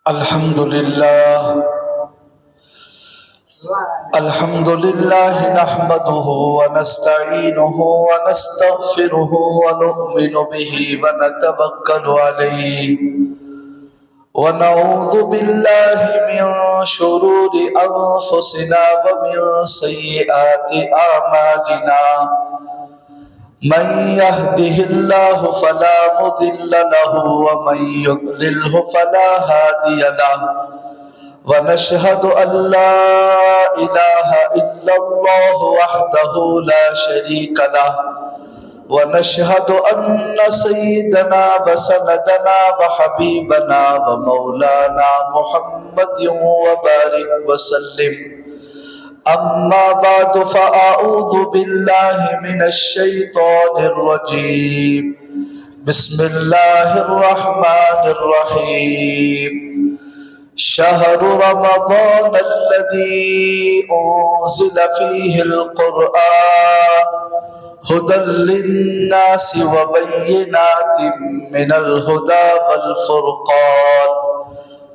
الحمد لله نحمده ونستعينه ونستغفره ونؤمن به ونتوكل عليه ونعوذ بالله من شرور أنفسنا ومن سيئات أعمالنا من يهده الله فلا مضل له ومن يضلله فلا هادي له ونشهد أن لا إله إلا الله وحده لا شريك له ونشهد أن سيدنا وسندنا وحبيبنا ومولانا محمد وبارك وسلم أما بعد فأعوذ بالله من الشيطان الرجيم بسم الله الرحمن الرحيم شهر رمضان الذي أنزل فيه القرآن هدى للناس وبينات من الهدى والفرقان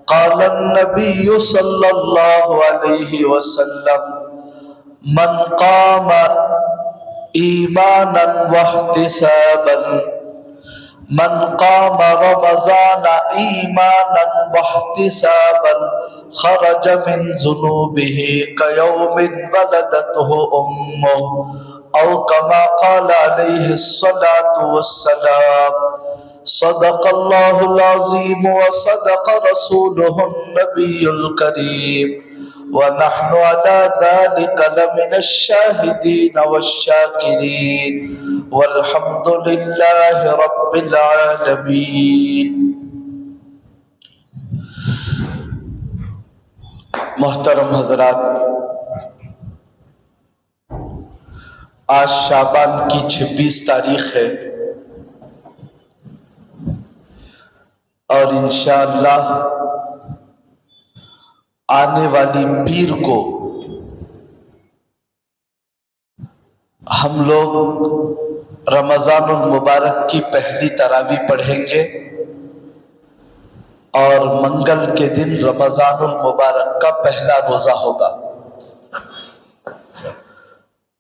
قال النبي صلى الله عليه وسلم من قام إيمانا واحتسابا من قام رمضان إيمانا واحتسابا خرج من ذنوبه كيوم ولدته أمه أو كما قال عليه الصلاة والسلام صدق الله العظيم وصدق رسوله النبي الكريم ونحن على ذلك لمن الشاهدين والشاكرين والحمد لله رب العالمين۔ محترم حضرات، آج شعبان کی 26 تاریخ ہے اور انشاءاللہ آنے والی پیر کو ہم لوگ رمضان المبارک کی پہلی تراویح پڑھیں گے اور منگل کے دن رمضان المبارک کا پہلا روزہ ہوگا۔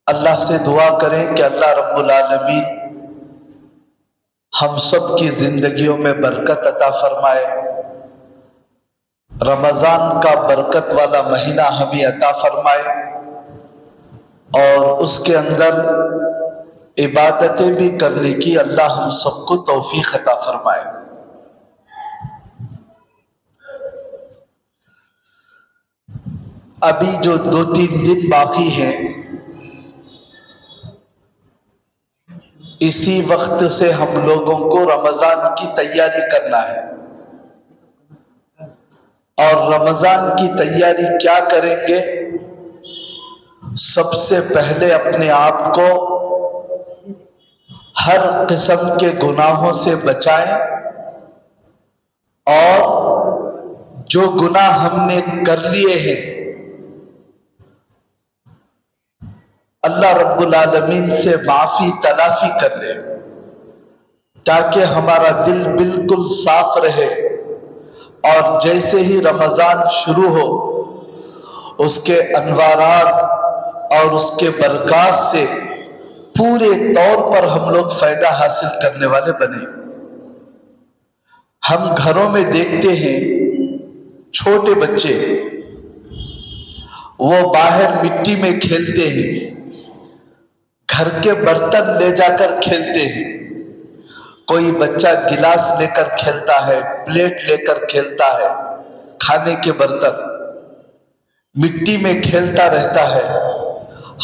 اللہ سے دعا کریں کہ اللہ رب العالمین ہم سب کی زندگیوں میں برکت عطا فرمائے، رمضان کا برکت والا مہینہ ہمیں عطا فرمائے اور اس کے اندر عبادتیں بھی کرنے کی اللہ ہم سب کو توفیق عطا فرمائے۔ ابھی جو 2-3 دن باقی ہیں، اسی وقت سے ہم لوگوں کو رمضان کی تیاری کرنا ہے، اور رمضان کی تیاری کیا کریں گے؟ سب سے پہلے اپنے آپ کو ہر قسم کے گناہوں سے بچائیں، اور جو گناہ ہم نے کر لیے ہیں اللہ رب العالمین سے معافی تلافی کر لیں، تاکہ ہمارا دل بالکل صاف رہے اور جیسے ہی رمضان شروع ہو اس کے انوارات اور اس کے برکات سے پورے طور پر ہم لوگ فائدہ حاصل کرنے والے بنے۔ ہم گھروں میں دیکھتے ہیں چھوٹے بچے وہ باہر مٹی میں کھیلتے ہیں، گھر کے برتن لے جا کر کھیلتے ہیں، کوئی بچہ گلاس لے کر کھیلتا ہے، پلیٹ لے کر کھیلتا ہے، کھانے کے برتن مٹی میں کھیلتا رہتا ہے،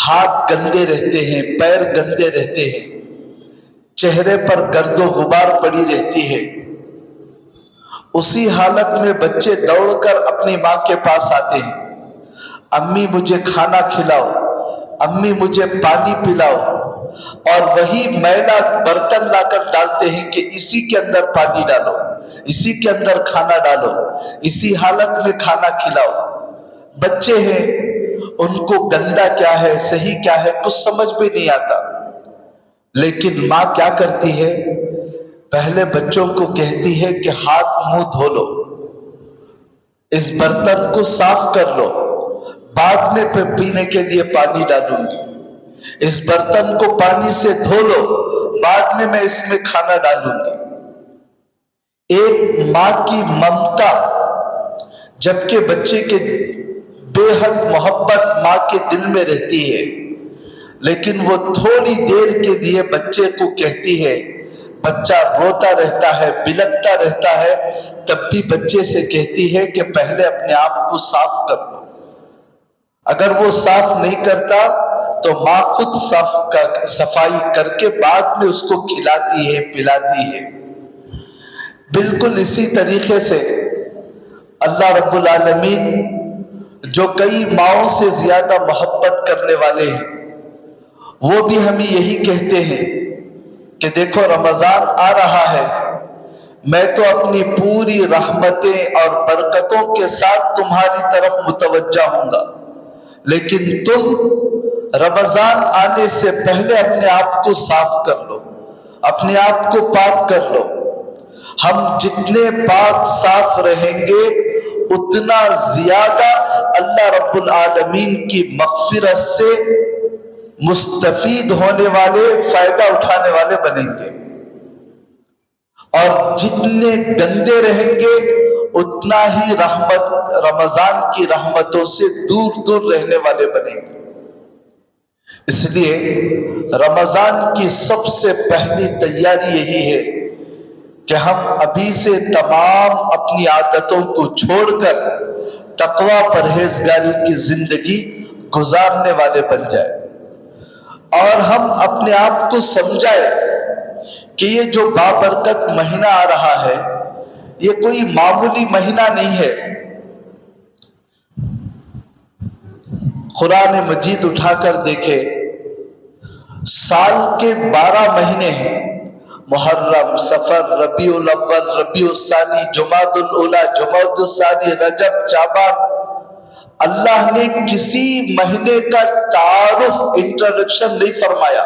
ہاتھ گندے رہتے ہیں، پیر گندے رہتے ہیں، چہرے پر گرد و غبار پڑی رہتی ہے۔ اسی حالت میں بچے دوڑ کر اپنی ماں کے پاس آتے ہیں، امی مجھے کھانا کھلاؤ، امی مجھے پانی پلاؤ، اور وہی میلا برتن لا کر ڈالتے ہیں کہ اسی کے اندر پانی ڈالو، اسی کے اندر کھانا ڈالو، اسی حالت میں کھانا کھلاؤ۔ بچے ہیں، ان کو گندا کیا ہے صحیح کیا ہے کچھ سمجھ بھی نہیں آتا، لیکن ماں کیا کرتی ہے؟ پہلے بچوں کو کہتی ہے کہ ہاتھ منہ دھو لو، اس برتن کو صاف کر لو، بعد میں پینے کے لیے پانی ڈالوں گی۔ اس برتن کو پانی سے دھو لو، بعد میں اس میں کھانا ڈالوں گی۔ ایک ماں کی ممتا، جبکہ بچے کے بے حد محبت ماں کے دل میں رہتی ہے، لیکن وہ تھوڑی دیر کے لیے بچے کو کہتی ہے، بچہ روتا رہتا ہے، بلکتا رہتا ہے، تب بھی بچے سے کہتی ہے کہ پہلے اپنے آپ کو صاف کر لو۔ اگر وہ صاف نہیں کرتا تو ماں خود صفائی کر کے بعد میں اس کو کھلاتی ہے، پلاتی ہے۔ بالکل اسی طریقے سے اللہ رب العالمین جو کئی ماؤں سے زیادہ محبت کرنے والے ہیں، وہ بھی ہمیں یہی کہتے ہیں کہ دیکھو رمضان آ رہا ہے، میں تو اپنی پوری رحمتیں اور برکتوں کے ساتھ تمہاری طرف متوجہ ہوں گا، لیکن تم رمضان آنے سے پہلے اپنے آپ کو صاف کر لو، اپنے آپ کو پاک کر لو۔ ہم جتنے پاک صاف رہیں گے اتنا زیادہ اللہ رب العالمین کی مغفرت سے مستفید ہونے والے، فائدہ اٹھانے والے بنیں گے، اور جتنے گندے رہیں گے اتنا ہی رمضان کی رحمتوں سے دور دور رہنے والے بنیں گے۔ اس لیے رمضان کی سب سے پہلی تیاری یہی ہے کہ ہم ابھی سے تمام اپنی عادتوں کو چھوڑ کر تقوی پرہیزگاری کی زندگی گزارنے والے بن جائیں، اور ہم اپنے آپ کو سمجھائیں کہ یہ جو بابرکت مہینہ آ رہا ہے یہ کوئی معمولی مہینہ نہیں ہے۔ قرآن مجید اٹھا کر دیکھے، سال کے 12 مہینے ہیں، محرم، صفر، ربیع الاول، ربیع الثانی، جمادی الاولی، جمادی الثانی، رجب، شعبان۔ اللہ نے کسی مہینے کا تعارف، انٹروڈکشن نہیں فرمایا،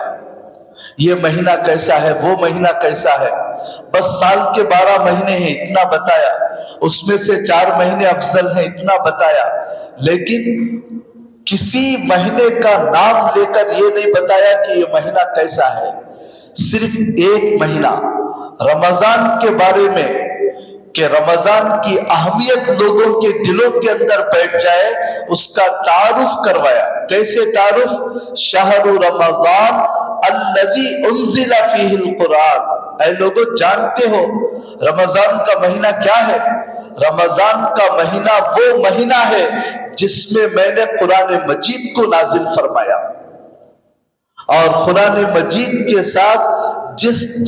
یہ مہینہ کیسا ہے، وہ مہینہ کیسا ہے، بس سال کے 12 مہینے ہیں اتنا بتایا، اس میں سے 4 مہینے افضل ہیں اتنا بتایا، لیکن کسی مہینے کا نام لے کر یہ نہیں بتایا کہ یہ مہینہ کیسا ہے۔ صرف ایک مہینہ رمضان کے بارے میں کہ رمضان کی اہمیت لوگوں کے دلوں کے اندر بیٹھ جائے، اس کا تعارف کروایا۔ کیسے تعارف؟ شہر رمضان الذی انزل فیہ القرآن۔ اے لوگوں، جانتے ہو رمضان کا مہینہ کیا ہے؟ رمضان کا مہینہ وہ مہینہ ہے جس میں نے قرآن مجید کو نازل فرمایا، اور قرآن مجید کے ساتھ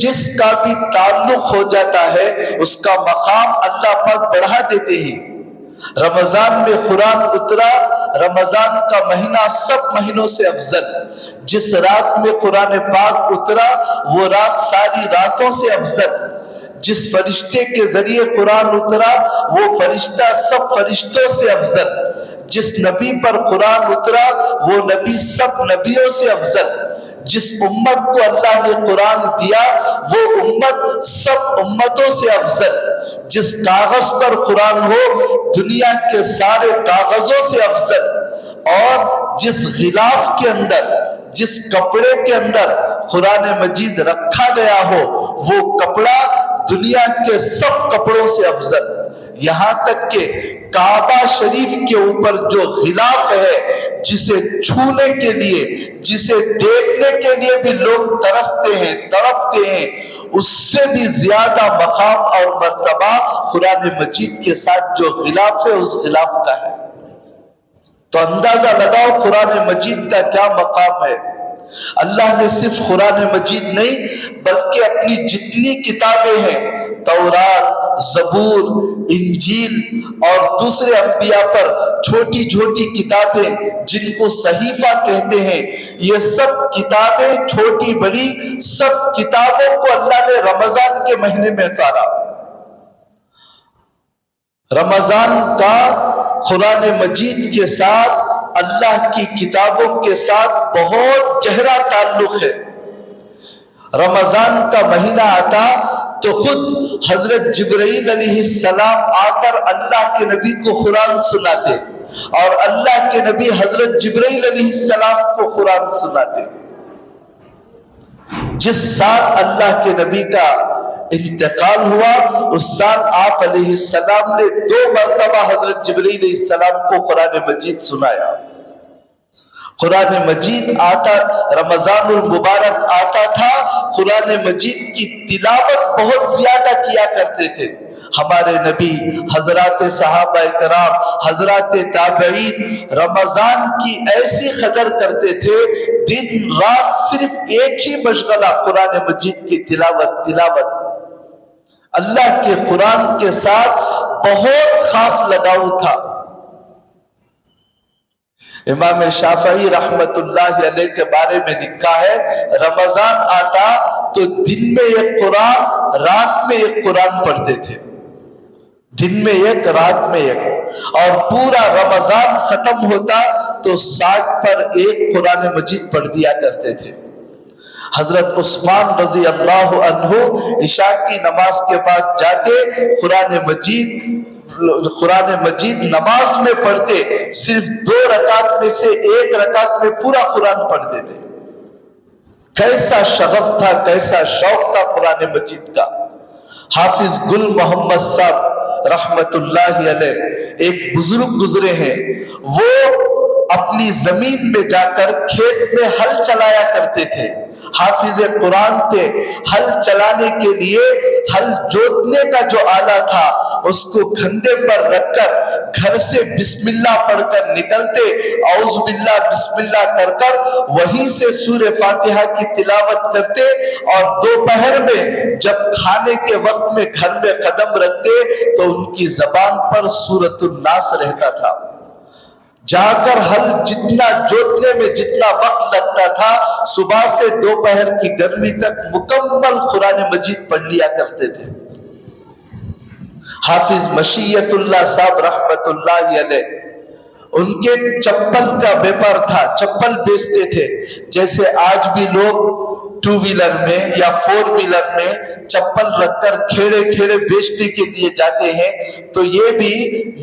جس کا بھی تعلق ہو جاتا ہے اس کا مقام اللہ پاک بڑھا دیتے ہیں۔ رمضان میں قرآن اترا، رمضان کا مہینہ سب مہینوں سے افضل۔ جس رات میں قرآن پاک اترا وہ رات ساری راتوں سے افضل۔ جس فرشتے کے ذریعے قرآن اترا وہ فرشتہ سب فرشتوں سے افضل۔ جس نبی پر قرآن اترا وہ نبی سب نبیوں سے افضل۔ جس امت کو اللہ نے قرآن دیا وہ امت سب امتوں سے افضل۔ جس کاغذ پر قرآن ہو دنیا کے سارے کاغذوں سے افضل، اور جس غلاف کے اندر، جس کپڑے کے اندر قرآن مجید رکھا گیا ہو وہ کپڑا دنیا کے سب کپڑوں سے افضل۔ یہاں تک کہ کعبہ شریف کے اوپر جو غلاف ہے، جسے چھونے کے لیے، جسے دیکھنے کے لیے بھی لوگ ترستے ہیں، تڑپتے ہیں، اس سے بھی زیادہ مقام اور مرتبہ قرآن مجید کے ساتھ جو غلاف ہے اس غلاف کا ہے۔ تو اندازہ لگاؤ قرآن مجید کا کیا مقام ہے۔ اللہ نے صرف قرآن مجید نہیں بلکہ اپنی جتنی کتابیں ہیں، تورات، زبور، انجیل اور دوسرے انبیاء پر چھوٹی چھوٹی کتابیں جن کو صحیفہ کہتے ہیں، یہ سب کتابیں چھوٹی بڑی سب کتابوں کو اللہ نے رمضان کے مہینے میں اتارا۔ رمضان کا قرآن مجید کے ساتھ، اللہ کی کتابوں کے ساتھ بہت گہرا تعلق ہے۔ رمضان کا مہینہ آتا تو خود حضرت جبرائیل علیہ السلام آ کر اللہ کے نبی کو قرآن سناتے اور اللہ کے نبی حضرت جبرائیل علیہ السلام کو قرآن سناتے۔ جس سال اللہ کے نبی کا انتقال ہوا اس سال آپ علیہ السلام نے 2 مرتبہ حضرت جبرائیل علیہ السلام کو قرآن مجید سنایا۔ قرآن مجید آتا، رمضان المبارک آتا تھا، قرآن مجید کی تلاوت بہت زیادہ کیا کرتے تھے ہمارے نبی، حضرات صحابہ کرام، حضرات تابعین رمضان کی ایسی قدر کرتے تھے، دن رات صرف ایک ہی مشغلہ قرآن مجید کی تلاوت۔ اللہ کے قرآن کے ساتھ بہت خاص لگاؤ تھا۔ امام شافعی رحمت اللہ علیہ کے بارے میں لکھا ہے، رمضان آتا تو دن میں ایک قرآن، رات میں ایک قرآن پڑھتے تھے، دن میں ایک، رات میں ایک، اور پورا رمضان ختم ہوتا تو 60 پر 1 قرآن مجید پڑھ دیا کرتے تھے۔ حضرت عثمان رضی اللہ عنہ عشاء کی نماز کے بعد جاتے، قرآن مجید نماز میں پڑھتے، صرف 2 رکعت میں سے 1 رکعت میں پورا قرآن پڑھتے تھے۔ کیسا شغف تھا، کیسا شوق تھا قرآن مجید کا۔ حافظ گل محمد صاحب رحمت اللہ علیہ ایک بزرگ گزرے ہیں، وہ اپنی زمین میں جا کر کھیت میں ہل چلایا کرتے تھے، حافظ قرآن تھے، ہل چلانے کے لیے ہل جوتنے کا جو آلہ تھا اس کو کھندے پر رکھ کر گھر سے بسم اللہ پڑھ کر نکلتے، اعوذ باللہ بسم اللہ کر کر وہیں سے سورہ فاتحہ کی تلاوت کرتے، اور دوپہر میں جب کھانے کے وقت میں گھر میں قدم رکھتے تو ان کی زبان پر سورۃ الناس رہتا تھا۔ جا کر ہل جتنا جوتنے میں جتنا وقت لگتا تھا، صبح سے دوپہر کی گرمی تک مکمل قرآن مجید پڑھ لیا کرتے تھے۔ حافظ مشیت اللہ صاحب رحمت اللہ علیہ، ان کے چپل کا بیپار تھا، چپل بیچتے تھے، جیسے آج بھی لوگ 2 ویلر میں یا 4 ویلر میں چپل رکھ کر کھیڑے کھیڑے بیچنے کے لیے جاتے ہیں، تو یہ بھی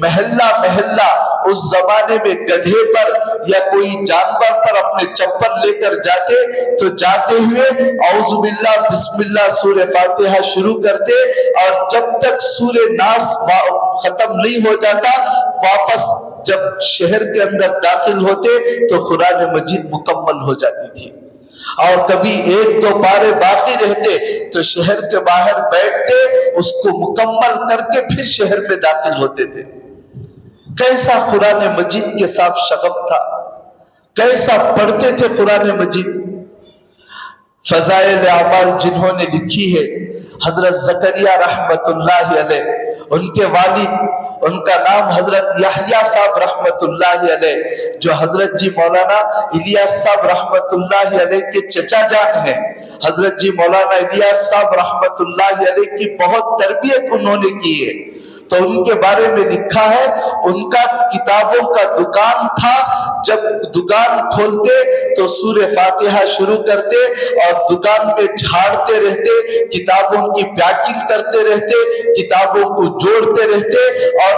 محلہ محلہ اس زمانے میں گدھے پر یا کوئی جانور پر اپنے چپل لے کر جاتے، تو جاتے ہوئے اعوذ باللہ بسم اللہ سورہ فاتحہ شروع کرتے، اور جب تک سورہ ناس ختم نہیں ہو جاتا، واپس جب شہر کے اندر داخل ہوتے تو قرآن مجید مکمل ہو جاتی تھی۔ اور کبھی 1-2 پارے باقی رہتے تو شہر کے باہر بیٹھتے، اس کو مکمل کر کے پھر شہر میں داخل ہوتے تھے۔ کیسا قرآن مجید کے ساتھ شغف تھا، کیسا پڑھتے تھے قرآن مجید۔ فضائل اعمال جنہوں نے لکھی ہے، حضرت زکریا رحمت اللہ علیہ، ان کے والد، ان کا نام حضرت یحییٰ صاحب رحمت اللہ علیہ، جو حضرت جی مولانا الیاس صاحب رحمت اللہ علیہ کے چچا جان ہیں۔ حضرت جی مولانا الیاس صاحب رحمت اللہ علیہ کی بہت تربیت انہوں نے کی ہے، تو ان کے بارے میں لکھا ہے، ان کا کتابوں کا دکان تھا، جب دکان کھولتے تو سورہ فاتحہ شروع کرتے اور دکان میں جھاڑتے رہتے، کتابوں کی پیکنگ کرتے رہتے، کتابوں کو جوڑتے رہتے، اور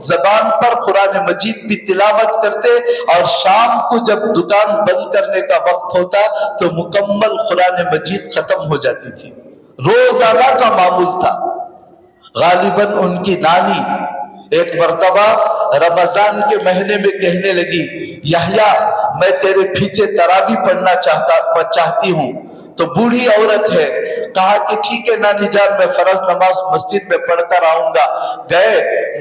زبان پر قرآن مجید بھی تلاوت کرتے، اور شام کو جب دکان بند کرنے کا وقت ہوتا تو مکمل قرآن مجید ختم ہو جاتی تھی۔ روزانہ کا معمول تھا۔ غالباً ان کی نانی ایک مرتبہ رمضان کے مہینے میں کہنے لگی، یحییٰ میں تیرے پیچھے تراویح پڑھنا چاہتی ہوں، تو بوڑھی عورت ہے، کہا کہ ٹھیک ہے نانی جان، میں فرض نماز مسجد میں پڑھ کر آؤں گا۔ گئے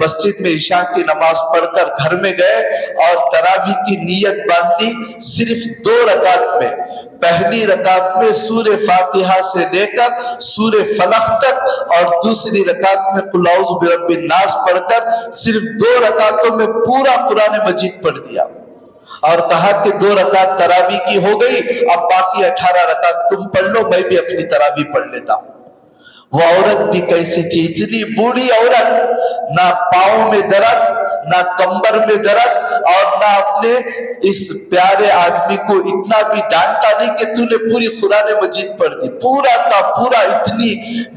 مسجد میں عشاء کی نماز پڑھ کر گھر میں گئے اور تراویح کی نیت باندھی، صرف 2 رکعت میں، پہلی رکعت میں سورہ فاتحہ سے لے کر سورہ فلق تک، اور دوسری رکعت میں قل اعوذ برب الناس پڑھ کر صرف 2 رکعتوں میں پورا قرآن مجید پڑھ دیا، اور کہا کہ 2 رکعت تراویح کی ہو گئی، اب باقی 18 رکعت تم پڑھ لو، میں بھی اپنی تراویح پڑھ لیتا ہوں۔ وہ عورت بھی کیسی تھی، اتنی بوڑھی عورت، نہ پاؤں میں درد، نہ کمبر میں درد، اور نہ اپنے اس پیارے آدمی کو اتنا بھی ڈانٹا نہیں کہ تو نے پوری قرآن مجید پڑھ دی، پورا کا پورا اتنی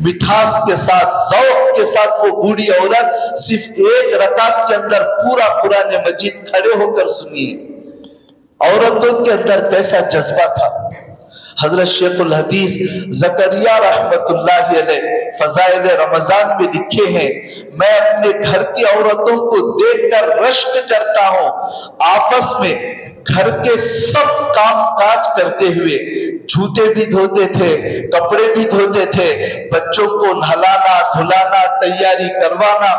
مٹھاس کے ساتھ، ذوق کے ساتھ وہ بوڑھی عورت صرف ایک رکعت کے اندر پورا قرآن مجید کھڑے ہو کر سنیے۔ عورتوں کے اندر کیسا جذبہ تھا۔ حضرت شیخ الحدیث زکریا رحمت اللہ علیہ فضائل رمضان میں لکھے ہیں، میں اپنے گھر کی عورتوں کو دیکھ کر رشک کرتا ہوں، آپس میں گھر کے سب کام کاج کرتے ہوئے، جھوٹے بھی دھوتے تھے، کپڑے بھی دھوتے تھے، بچوں کو نہلانا دھلانا تیاری کروانا،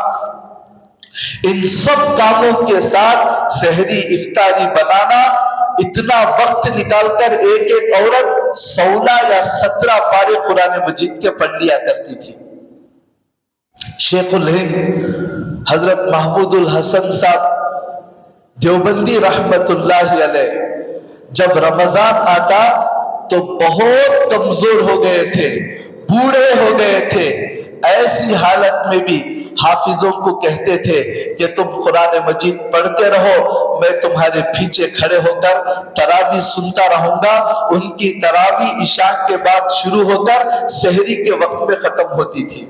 ان سب کاموں کے ساتھ سحری افطاری بنانا، اتنا وقت نکال کر ایک ایک عورت 16 یا 17 پارے قرآن مجید کے پڑھ لیا کرتی تھی۔ شیخ الہند حضرت محمود الحسن صاحب دیوبندی رحمت اللہ علیہ جب رمضان آتا تو بہت کمزور ہو گئے تھے، بوڑھے ہو گئے تھے، ایسی حالت میں بھی حافظوں کو کہتے تھے کہ تم قرآن مجید پڑھتے رہو، میں تمہارے پیچھے کھڑے ہو کر تراویح سنتا رہوں گا۔ ان کی تراویح عشاء کے بعد شروع ہو کر سحری کے وقت میں ختم ہوتی تھی۔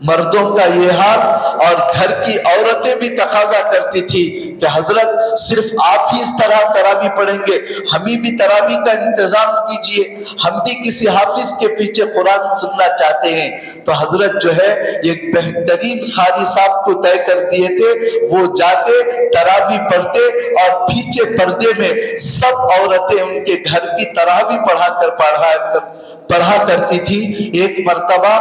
مردوں کا یہ حال، اور گھر کی عورتیں بھی تقاضا کرتی تھی کہ حضرت صرف آپ ہی اس طرح تراویح پڑھیں گے، ہمیں بھی تراویح کا انتظام کیجئے، ہم بھی کسی حافظ کے پیچھے قرآن سننا چاہتے ہیں۔ تو حضرت جو ہے ایک بہترین قاری صاحب کو طے کر دیے تھے، وہ جاتے تراویح پڑھتے اور پیچھے پردے میں سب عورتیں ان کے گھر کی تراویح پڑھا کرتی تھی۔ ایک مرتبہ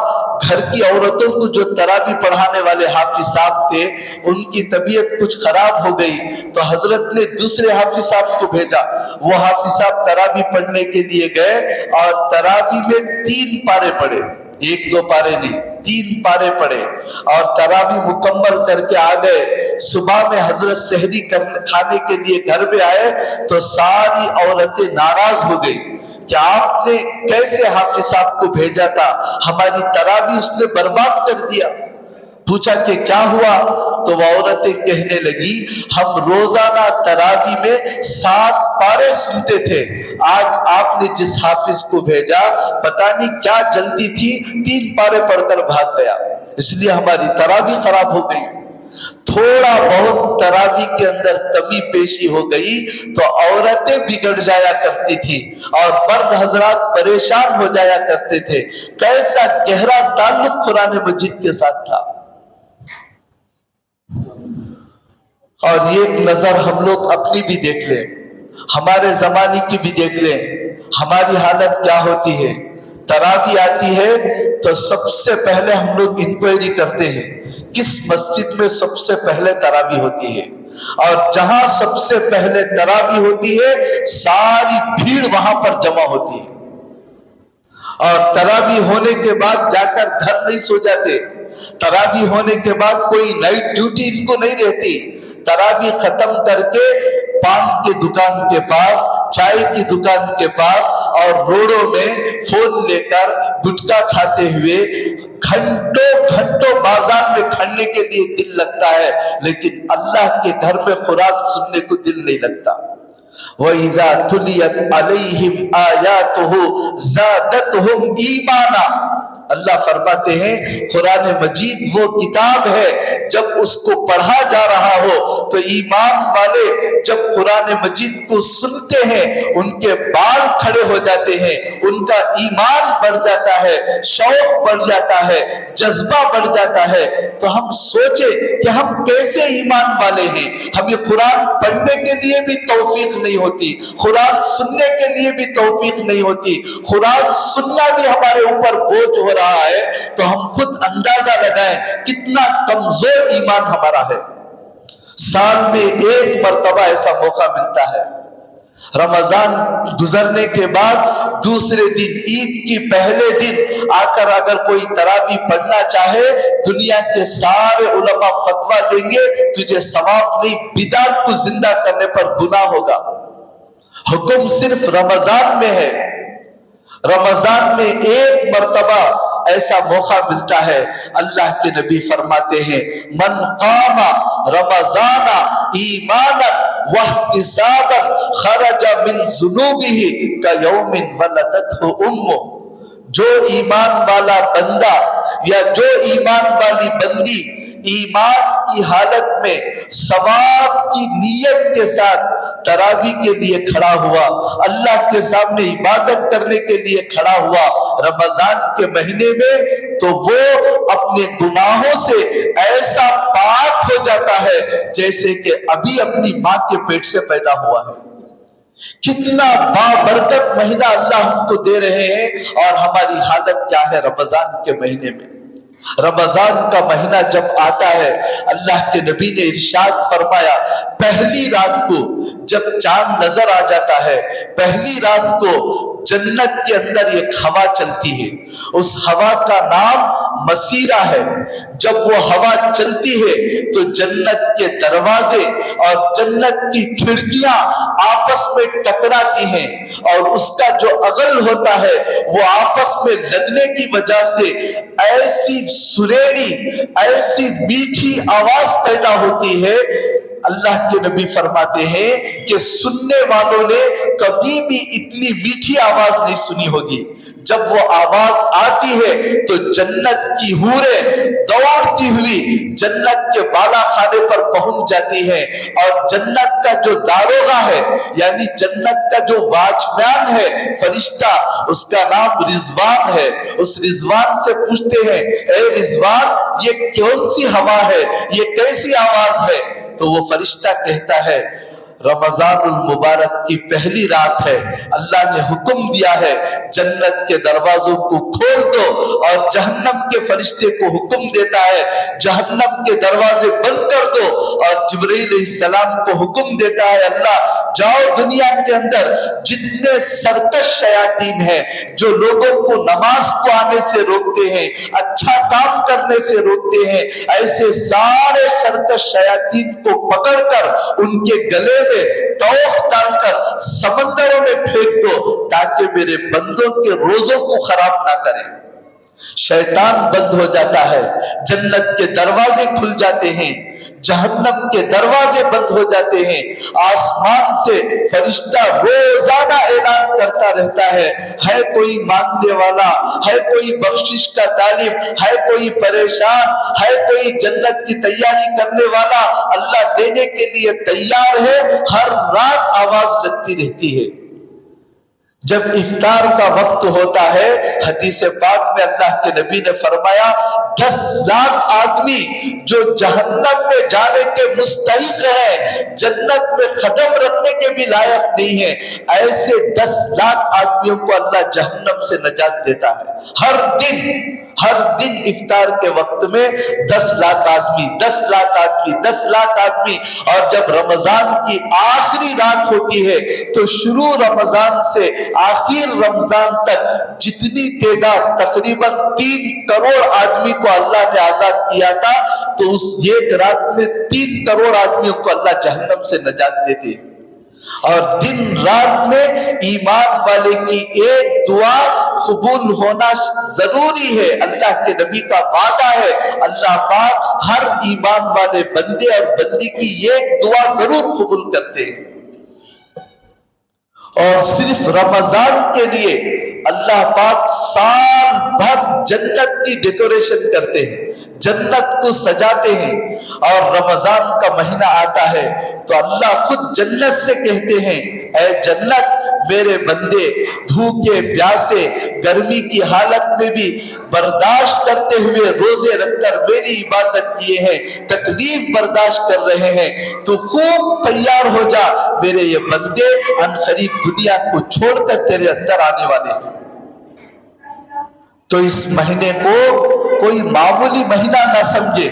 گھر کی عورتوں کو جو تراویح پڑھانے والے حافظ صاحب تھے، ان کی طبیعت کچھ خراب ہو گئی، تو حضرت نے دوسرے حافظ صاحب کو بھیجا۔ وہ حافظ صاحب تراویح پڑھنے کے لیے گئے اور تراویح میں 3 پارے پڑھے، 1-2 پارے نہیں، 3 پارے پڑھے اور تراویح مکمل کر کے آ گئے۔ صبح میں حضرت سحری کھانے کے لیے گھر پہ آئے تو ساری عورتیں ناراض ہو گئی کہ آپ نے کیسے حافظ صاحب کو بھیجا تھا، ہماری تراویح اس نے برباد کر دیا۔ پوچھا کہ کیا ہوا؟ تو وہ عورتیں کہنے لگی، ہم روزانہ تراویح میں 7 پارے سنتے تھے، آج آپ نے جس حافظ کو بھیجا پتہ نہیں کیا جلدی تھی، 3 پارے پڑھ کر بھاگ گیا، اس لیے ہماری تراویح خراب ہو گئی۔ تھوڑا بہت تراویح کے اندر کمی پیشی ہو گئی تو عورتیں بگڑ جایا کرتی تھی اور مرد حضرات پریشان ہو جایا کرتے تھے۔ کیسا گہرا تعلق قرآن مجید کے ساتھ تھا۔ اور ایک نظر ہم لوگ اپنی بھی دیکھ لیں، ہمارے زمانے کی بھی دیکھ لیں، ہماری حالت کیا ہوتی ہے۔ تراویح آتی ہے تو سب سے پہلے ہم لوگ انکوائری کرتے ہیں کس مسجد میں سب سے پہلے تراویح ہوتی ہے، اور جہاں سب سے پہلے تراویح ہوتی ہے ساری بھیڑ وہاں پر جمع ہوتی ہے، اور تراویح ہونے کے بعد جا کر گھر نہیں سو جاتے، تراویح ہونے کے بعد کوئی نائٹ ڈیوٹی ان کو نہیں رہتی، تراویح ختم کر کے پان کی دکان کے پاس، چائے کی دکان کے پاس اور روڈوں میں فون لے کر گٹکا کھاتے ہوئے گھنٹوں بازار میں کھڑنے کے لیے دل لگتا ہے، لیکن اللہ کے گھر میں قرآن سننے کو دل نہیں لگتا۔ وَإِذَا تُلِيَتْ عَلَيْهِمْ آيَاتُهُ زَادَتْهُمْ إِيمَانًا۔ اللہ فرماتے ہیں قرآن مجید وہ کتاب ہے، جب اس کو پڑھا جا رہا ہو تو ایمان والے جب قرآن مجید کو سنتے ہیں ان کے بال کھڑے ہو جاتے ہیں، ان کا ایمان بڑھ جاتا ہے، شوق بڑھ جاتا ہے، جذبہ بڑھ جاتا ہے۔ تو ہم سوچے کہ ہم کیسے ایمان والے ہیں، ہمیں قرآن پڑھنے کے لیے بھی توفیق نہیں ہوتی، قرآن سننے کے لیے بھی توفیق نہیں ہوتی، قرآن سننا بھی ہمارے اوپر بوجھ ہو رہا ہے، تو ہم خود اندازہ لگائیں کتنا کمزور ایمان ہمارا ہے۔ سال میں 1 مرتبہ ایسا موقع ملتا ہے، رمضان گزرنے کے بعد دوسرے دن، عید کی پہلے دن آ کر اگر کوئی تراویح پڑھنا چاہے، دنیا کے سارے علماء فتویٰ دیں گے تجھے ثواب نہیں، بدعت کو زندہ کرنے پر گناہ ہوگا۔ حکم صرف رمضان میں ہے، رمضان میں 1 مرتبہ ایسا موقع ملتا ہے، اللہ کے نبی فرماتے ہیں من قام رمضان ایمانا واحتسابا خرج من ذنوبہ کیوم ولدتہ امہ، جو ایمان والا بندہ یا جو ایمان والی بندی ایمان کی حالت میں ثواب کی نیت کے ساتھ تراویح کے لیے کھڑا ہوا، اللہ کے سامنے عبادت کرنے کے لیے کھڑا ہوا رمضان کے مہینے میں، تو وہ اپنے گناہوں سے ایسا پاک ہو جاتا ہے جیسے کہ ابھی اپنی ماں کے پیٹ سے پیدا ہوا ہے۔ کتنا بابرکت مہینہ اللہ ہم کو دے رہے ہیں، اور ہماری حالت کیا ہے رمضان کے مہینے میں۔ رمضان کا مہینہ جب آتا ہے، اللہ کے نبی نے ارشاد فرمایا پہلی رات کو جب چاند نظر آ جاتا ہے، پہلی رات کو جنت کے اندر ایک ہوا چلتی ہے، اس ہوا کا نام مسیرہ ہے۔ جب وہ ہوا چلتی ہے تو جنت کے دروازے اور جنت کی کھڑکیاں آپس میں ٹکراتی ہیں، اور اس کا جو اغل ہوتا ہے وہ آپس میں لگنے کی وجہ سے ایسی سریلی، ایسی میٹھی آواز پیدا ہوتی ہے، اللہ کے نبی فرماتے ہیں کہ سننے والوں نے کبھی بھی اتنی میٹھی آواز نہیں سنی ہوگی۔ جب وہ آواز آتی ہے تو جنت کی حوریں دوڑتی ہوئی جنت کے بالا خانے پر پہنچ جاتی ہیں، اور جنت کا جو داروغہ ہے، یعنی جنت کا جو واچمین ہے، فرشتہ، اس کا نام رضوان ہے، اس رضوان سے پوچھتے ہیں اے رضوان یہ کون سی ہوا ہے، یہ کیسی آواز ہے؟ تو وہ فرشتہ کہتا ہے رمضان المبارک کی پہلی رات ہے، اللہ نے حکم دیا ہے جنت کے دروازوں کو کھول دو، اور جہنم کے فرشتے کو حکم دیتا ہے جہنم کے دروازے بند کر دو، اور جبرائیل علیہ السلام کو حکم دیتا ہے اللہ جاؤ دنیا کے اندر جتنے سرکش شیاطین ہیں جو لوگوں کو نماز کو آنے سے روکتے ہیں، اچھا کام کرنے سے روکتے ہیں، ایسے سارے سرکش شیاطین کو پکڑ کر ان کے گلے میں توخ ڈال کر سمندروں میں پھینک دو تاکہ میرے بندوں کے روزوں کو خراب نہ کریں۔ شیطان بند ہو جاتا ہے، جنت کے دروازے کھل جاتے ہیں، جہنم کے دروازے بند ہو جاتے ہیں، آسمان سے فرشتہ روزانہ اعلان کرتا رہتا ہے کوئی مانگنے والا، ہے کوئی بخشش کا طالب، ہے کوئی پریشان، ہے کوئی جنت کی تیاری کرنے والا، اللہ دینے کے لیے تیار ہے۔ ہر رات آواز لگتی رہتی ہے۔ جب افطار کا وقت ہوتا ہے، حدیث پاک میں اللہ کے نبی نے فرمایا 10 لاکھ آدمی جو جہنم میں جانے کے مستحق ہیں، جنت میں قدم رکھنے کے بھی لائق نہیں ہیں، ایسے 10 لاکھ آدمیوں کو اللہ جہنم سے نجات دیتا ہے۔ ہر دن افطار کے وقت میں 10 لاکھ آدمی، 10 لاکھ آدمی، 10 لاکھ آدمی، اور جب رمضان کی آخری رات ہوتی ہے تو شروع رمضان سے آخر رمضان تک جتنی تعداد تقریباً 3 کروڑ آدمی کو اللہ نے آزاد کیا تھا، تو اس ایک رات میں 3 کروڑ آدمیوں کو اللہ جہنم سے نجات دیتے۔ اور دن رات میں ایمان والے کی ایک دعا قبول ہونا ضروری ہے، اللہ کے نبی کا وعدہ ہے، اللہ پاک ہر ایمان والے بندے اور بندی کی ایک دعا ضرور قبول کرتے ہیں۔ اور صرف رمضان کے لیے اللہ پاک سال بھر جنت کی ڈیکوریشن کرتے ہیں، جنت کو سجاتے ہیں، اور رمضان کا مہینہ آتا ہے تو اللہ خود جنت سے کہتے ہیں اے جنت میرے بندے بھوکے پیاسے گرمی کی حالت میں بھی برداشت کرتے ہوئے روزے رکھ کر میری عبادت کیے ہیں، تکلیف برداشت کر رہے ہیں، تو خوب تیار ہو جا، میرے یہ بندے عنقریب دنیا کو چھوڑ کر تیرے اندر آنے والے ہیں۔ تو اس مہینے کو کوئی معمولی مہینہ نہ سمجھے،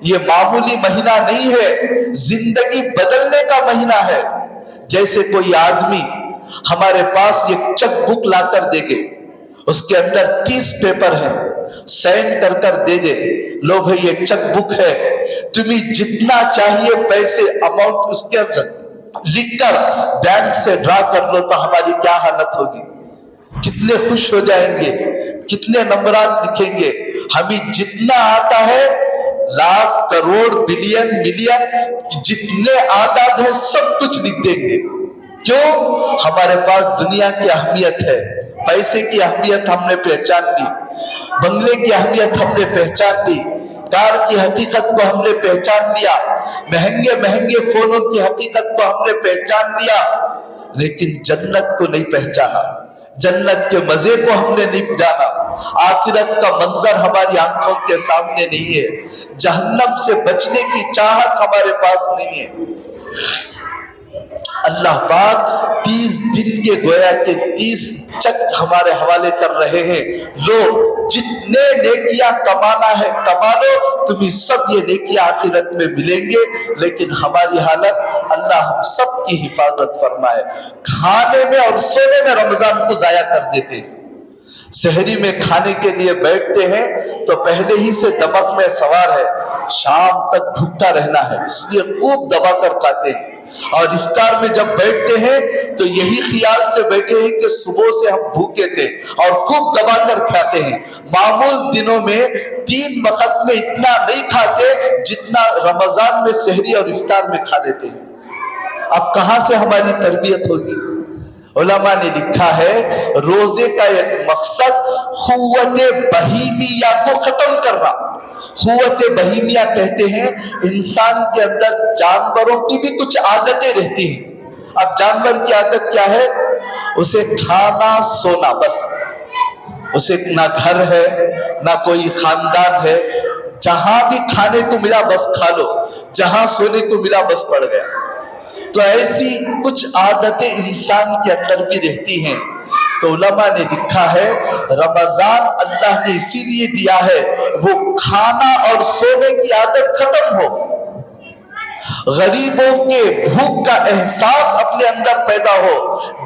یہ معمولی مہینہ نہیں ہے، زندگی بدلنے کا مہینہ ہے۔ جیسے کوئی آدمی ہمارے پاس ایک چیک بک لا کر دے گے، اس کے اندر 30 پیپر ہیں، سائن کر کر دے دے، لو بھئی یہ چیک بک ہے، تمہیں جتنا چاہیے پیسے اماؤنٹ اس کے اندر لکھ کر بینک سے ڈرا کر لو، تو ہماری کیا حالت ہوگی، کتنے خوش ہو جائیں گے۔ کتنے نمبرات لکھیں گے؟ ہمیں جتنا آتا ہے لاکھ کروڑ بلین ملین جتنے آداد ہیں سب کچھ لکھ دیں گے. کیوں؟ ہمارے پاس دنیا کی اہمیت ہے، پیسے کی اہمیت ہم نے پہچان لی، بنگلے کی اہمیت ہم نے پہچان لی، کار کی حقیقت کو ہم نے پہچان لیا، مہنگے مہنگے فونوں کی حقیقت کو ہم نے پہچان لیا، لیکن جنت کو نہیں پہچانا، جنت کے مزے کو ہم نے نہیں جانا، آخرت کا منظر ہماری آنکھوں کے سامنے نہیں ہے، جہنم سے بچنے کی چاہت ہمارے پاس نہیں ہے. اللہ پاک 30 دن کے گویا کے 30 چک ہمارے حوالے کر رہے ہیں، لو جتنے نیکیاں کمانا ہے کما لو، تمہیں سب یہ نیکیاں آخرت میں ملیں گے. لیکن ہماری حالت، اللہ ہم سب کی حفاظت فرمائے، کھانے میں اور سونے میں رمضان کو ضائع کر دیتے ہیں. سحری میں کھانے کے لیے بیٹھتے ہیں تو پہلے ہی سے دماغ میں سوار ہے شام تک بھوکا رہنا ہے، اس لیے خوب دبا کر کھاتے ہیں، اور افطار میں جب بیٹھتے ہیں تو یہی خیال سے بیٹھے ہیں کہ صبح سے ہم بھوکے تھے اور خوب دبا کر کھاتے ہیں. معمول دنوں میں 3 وقت میں اتنا نہیں کھاتے جتنا رمضان میں سحری اور افطار میں کھا لیتے ہیں. اب کہاں سے ہماری تربیت ہوگی؟ علماء نے لکھا ہے روزے کا ایک مقصد قوت بہیمیہ کو ختم کرنا. قوت بہیمیہ کہتے ہیں انسان کے اندر جانوروں کی بھی کچھ عادتیں رہتی ہیں. اب جانور کی عادت کیا ہے؟ اسے کھانا سونا، بس اسے نہ گھر ہے نہ کوئی خاندان ہے، جہاں بھی کھانے کو ملا بس کھا لو، جہاں سونے کو ملا بس پڑ گیا. تو ایسی کچھ عادتیں انسان کے اندر بھی رہتی ہیں. تو علماء نے لکھا ہے رمضان اللہ نے اسی لیے دیا ہے وہ کھانا اور سونے کی عادت ختم ہو، غریبوں کے بھوک کا احساس اپنے اندر پیدا ہو.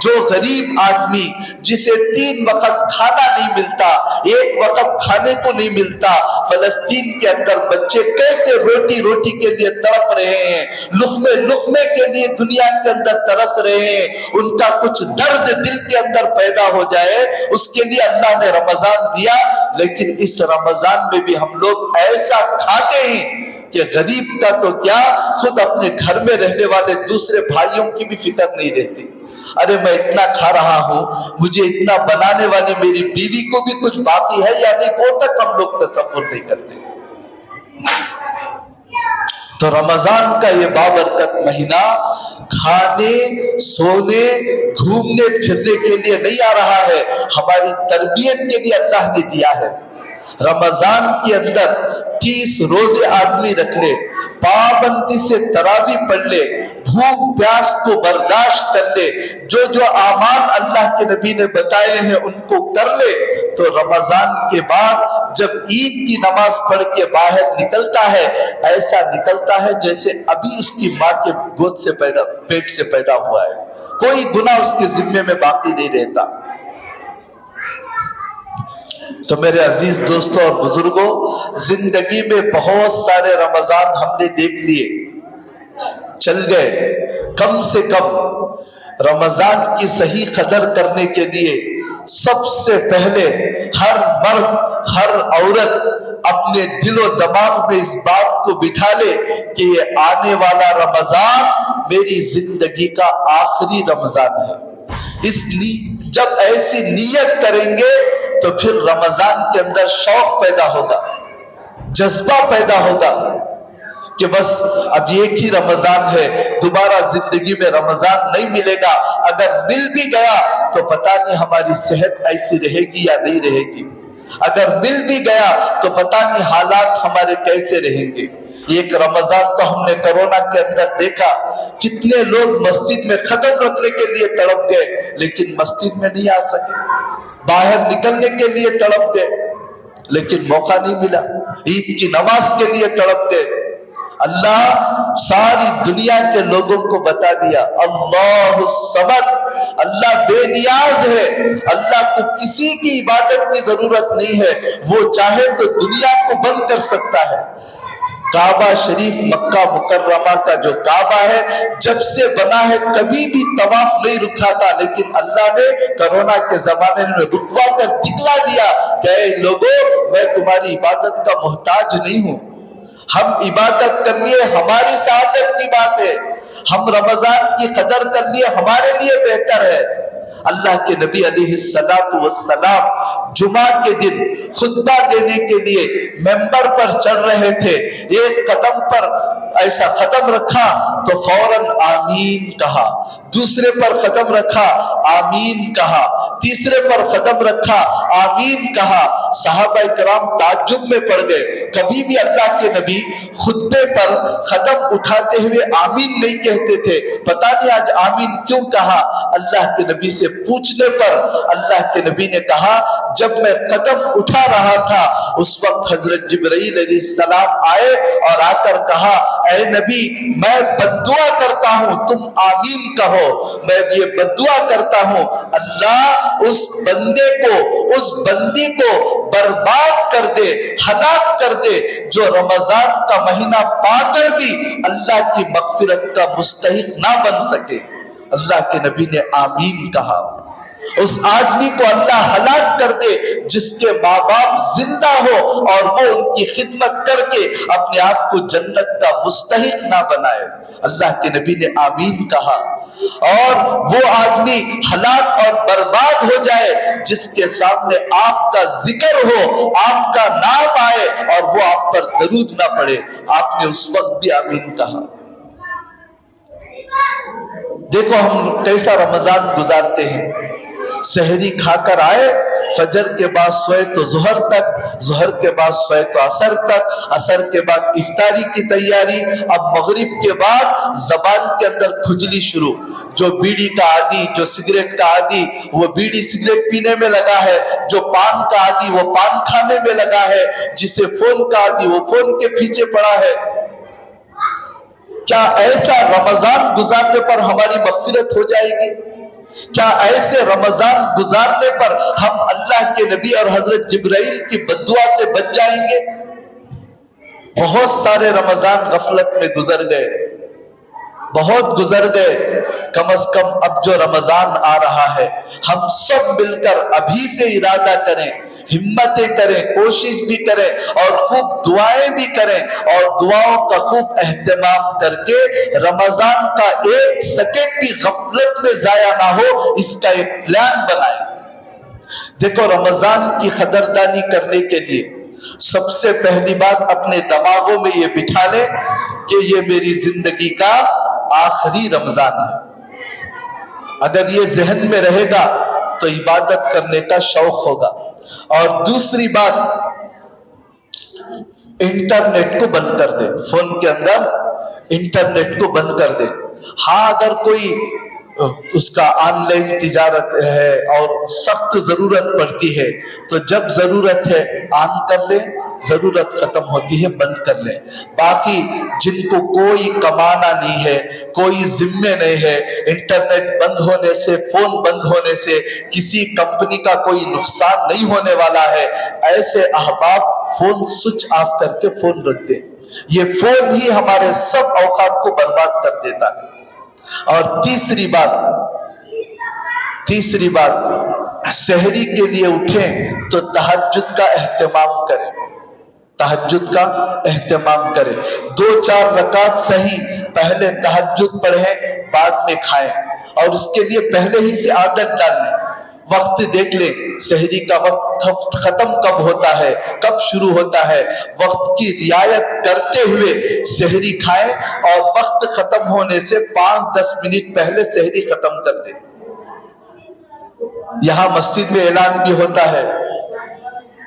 جو غریب آدمی جسے 3 وقت کھانا نہیں ملتا، 1 وقت کھانے کو نہیں ملتا، فلسطین کے اندر بچے کیسے روٹی روٹی کے لیے تڑپ رہے ہیں، لقمے لقمے کے لیے دنیا کے اندر ترس رہے ہیں، ان کا کچھ درد دل کے اندر پیدا ہو جائے، اس کے لیے اللہ نے رمضان دیا. لیکن اس رمضان میں بھی ہم لوگ ایسا کھاتے ہیں کہ غریب کا تو کیا، خود اپنے گھر میں رہنے والے دوسرے بھائیوں کی بھی فکر نہیں رہتی. ارے میں اتنا کھا رہا ہوں، مجھے اتنا بنانے والی میری بیوی کو بھی کچھ باقی ہے یا نہیں، وہ تک ہم لوگ تصور نہیں کرتے. تو رمضان کا یہ بابرکت مہینہ کھانے سونے گھومنے پھرنے کے لیے نہیں آ رہا ہے، ہماری تربیت کے لیے اللہ نے دیا ہے. رمضان کے اندر 30 روزے آدمی رکھ لے، پابندی سے تراویح پڑھ لے، بھوک پیاس کو برداشت کر لے، جو جو اعمال اللہ کے نبی نے بتائے ہیں ان کو کر لے، تو رمضان کے بعد جب عید کی نماز پڑھ کے باہر نکلتا ہے ایسا نکلتا ہے جیسے ابھی اس کی ماں کے گود سے پیٹ سے پیدا ہوا ہے. کوئی گناہ اس کے ذمے میں باقی نہیں رہتا. تو میرے عزیز دوستوں اور بزرگوں، زندگی میں بہت سارے رمضان ہم نے دیکھ لیے، چل گئے. کم سے کم رمضان کی صحیح قدر کرنے کے لیے سب سے پہلے ہر مرد ہر عورت اپنے دل و دماغ میں اس بات کو بٹھا لے کہ یہ آنے والا رمضان میری زندگی کا آخری رمضان ہے. جب ایسی نیت کریں گے تو پھر رمضان کے اندر شوق پیدا ہوگا، جذبہ پیدا ہوگا کہ بس اب ایک ہی رمضان ہے، دوبارہ زندگی میں رمضان نہیں ملے گا، اگر مل بھی گیا تو پتہ نہیں ہماری صحت ایسی رہے گی یا نہیں رہے گی، اگر مل بھی گیا تو پتہ نہیں حالات ہمارے کیسے رہیں گے. ایک رمضان تو ہم نے کرونا کے اندر دیکھا، کتنے لوگ مسجد میں قدم رکھنے کے لیے تڑپ گئے لیکن مسجد میں نہیں آ سکے، باہر نکلنے کے لیے تڑپ گئے لیکن موقع نہیں ملا، عید کی نماز کے لیے تڑپ گئے. اللہ ساری دنیا کے لوگوں کو بتا دیا اللہ الصمد، اللہ بے نیاز ہے، اللہ کو کسی کی عبادت کی ضرورت نہیں ہے، وہ چاہے تو دنیا کو بند کر سکتا ہے، کعبہ شریف مکہ مکرمہ کا جو کعبہ ہے جب سے بنا ہے کبھی بھی طواف نہیں رکھا تھا، لیکن اللہ نے کرونا کے زمانے میں رکوا کر دکھلا دیا کہ اے لوگوں، میں تمہاری عبادت کا محتاج نہیں ہوں، ہم عبادت کر لیے ہماری سعادت کی بات ہے، ہم رمضان کی قدر کر لیے ہمارے لیے بہتر ہے۔ اللہ کے نبی علیہ السلام جمعہ کے دن خطبہ دینے کے لیے ممبر پر چڑھ رہے تھے، ایک قدم پر ایسا قدم رکھا تو فوراً آمین کہا، دوسرے پر قدم رکھا آمین کہا، تیسرے پر قدم رکھا آمین کہا۔ صحابہ کرام تعجب میں پڑ گئے، کبھی بھی اللہ کے نبی خطبے پر قدم اٹھاتے ہوئے آمین نہیں کہتے تھے، پتہ نہیں آج آمین کیوں کہا۔ اللہ کے نبی سے پوچھنے پر اللہ کے نبی نے کہا جب میں قدم اٹھا رہا تھا اس وقت حضرت جبرائیل علیہ السلام آئے اور آ کر کہا اے نبی میں بددعا کرتا ہوں تم آمین کہو، میں یہ بددعا کرتا ہوں اللہ اس بندے کو اس بندی کو برباد کر دے، ہلاک کر دے جو رمضان کا مہینہ پا کر بھی اللہ کی مغفرت کا مستحق نہ بن سکے۔ اللہ کے نبی نے آمین کہا۔ اس آدمی کو اللہ ہلاک کر دے جس کے ماں باپ زندہ ہو اور وہ ان کی خدمت کر کے اپنے آپ کو جنت کا مستحق نہ بنائے۔ اللہ کے نبی نے آمین کہا۔ اور وہ آدمی ہلاک اور برباد ہو جائے جس کے سامنے آپ کا ذکر ہو، آپ کا نام آئے اور وہ آپ پر درود نہ پڑے، آپ نے اس وقت بھی آمین کہا۔ دیکھو ہم کیسا رمضان گزارتے ہیں، سحری کھا کر آئے، فجر کے بعد سوئے تو ظہر تک، ظہر کے بعد سوئے تو عصر تک، عصر کے بعد افطاری کی تیاری، اب مغرب کے بعد زبان کے اندر کھجلی شروع، جو بیڑی کا عادی، جو سگریٹ کا عادی وہ بیڑی سگریٹ پینے میں لگا ہے، جو پان کا عادی وہ پان کھانے میں لگا ہے، جسے فون کا عادی وہ فون کے پیچھے پڑا ہے۔ کیا ایسا رمضان گزارنے پر ہماری مغفرت ہو جائے گی؟ کیا ایسے رمضان گزارنے پر ہم اللہ کے نبی اور حضرت جبرائیل کی بددعا سے بچ جائیں گے؟ بہت سارے رمضان غفلت میں گزر گئے، بہت گزر گئے، کم از کم اب جو رمضان آ رہا ہے ہم سب مل کر ابھی سے ارادہ کریں، ہمتیں کریں، کوشش بھی کریں اور خوب دعائیں بھی کریں، اور دعاؤں کا خوب اہتمام کر کے رمضان کا ایک سیکنڈ بھی غفلت میں ضائع نہ ہو اس کا ایک پلان بنائیں۔ دیکھو رمضان کی قدردانی کرنے کے لیے سب سے پہلی بات اپنے دماغوں میں یہ بٹھا لیں کہ یہ میری زندگی کا آخری رمضان ہے۔ اگر یہ ذہن میں رہے گا تو عبادت کرنے کا شوق ہوگا۔ اور دوسری بات انٹرنیٹ کو بند کر دے، فون کے اندر انٹرنیٹ کو بند کر دے۔ ہاں اگر کوئی اس کا آن لائن تجارت ہے اور سخت ضرورت پڑتی ہے تو جب ضرورت ہے آن کر لیں، ضرورت ختم ہوتی ہے بند کر لیں۔ باقی جن کو کوئی کمانا نہیں ہے، کوئی ذمے نہیں ہے، انٹرنیٹ بند ہونے سے، فون بند ہونے سے کسی کمپنی کا کوئی نقصان نہیں ہونے والا ہے، ایسے احباب فون سوئچ آف کر کے فون رکھ دیں۔ یہ فون ہی ہمارے سب اوقات کو برباد کر دیتا ہے۔ اور تیسری بات سحری کے لیے اٹھیں تو تہجد کا اہتمام کریں، تہجد کا اہتمام کریں، 2-4 رکعت صحیح پہلے تہجد پڑھیں بعد میں کھائیں، اور اس کے لیے پہلے ہی سے عادت ڈال لیں۔ وقت دیکھ لیں سحری کا وقت ختم کب ہوتا ہے، کب شروع ہوتا ہے، وقت کی رعایت کرتے ہوئے سحری کھائیں اور وقت ختم ہونے سے 5-10 منٹ پہلے سحری ختم کر دیں۔ یہاں مسجد میں اعلان بھی ہوتا ہے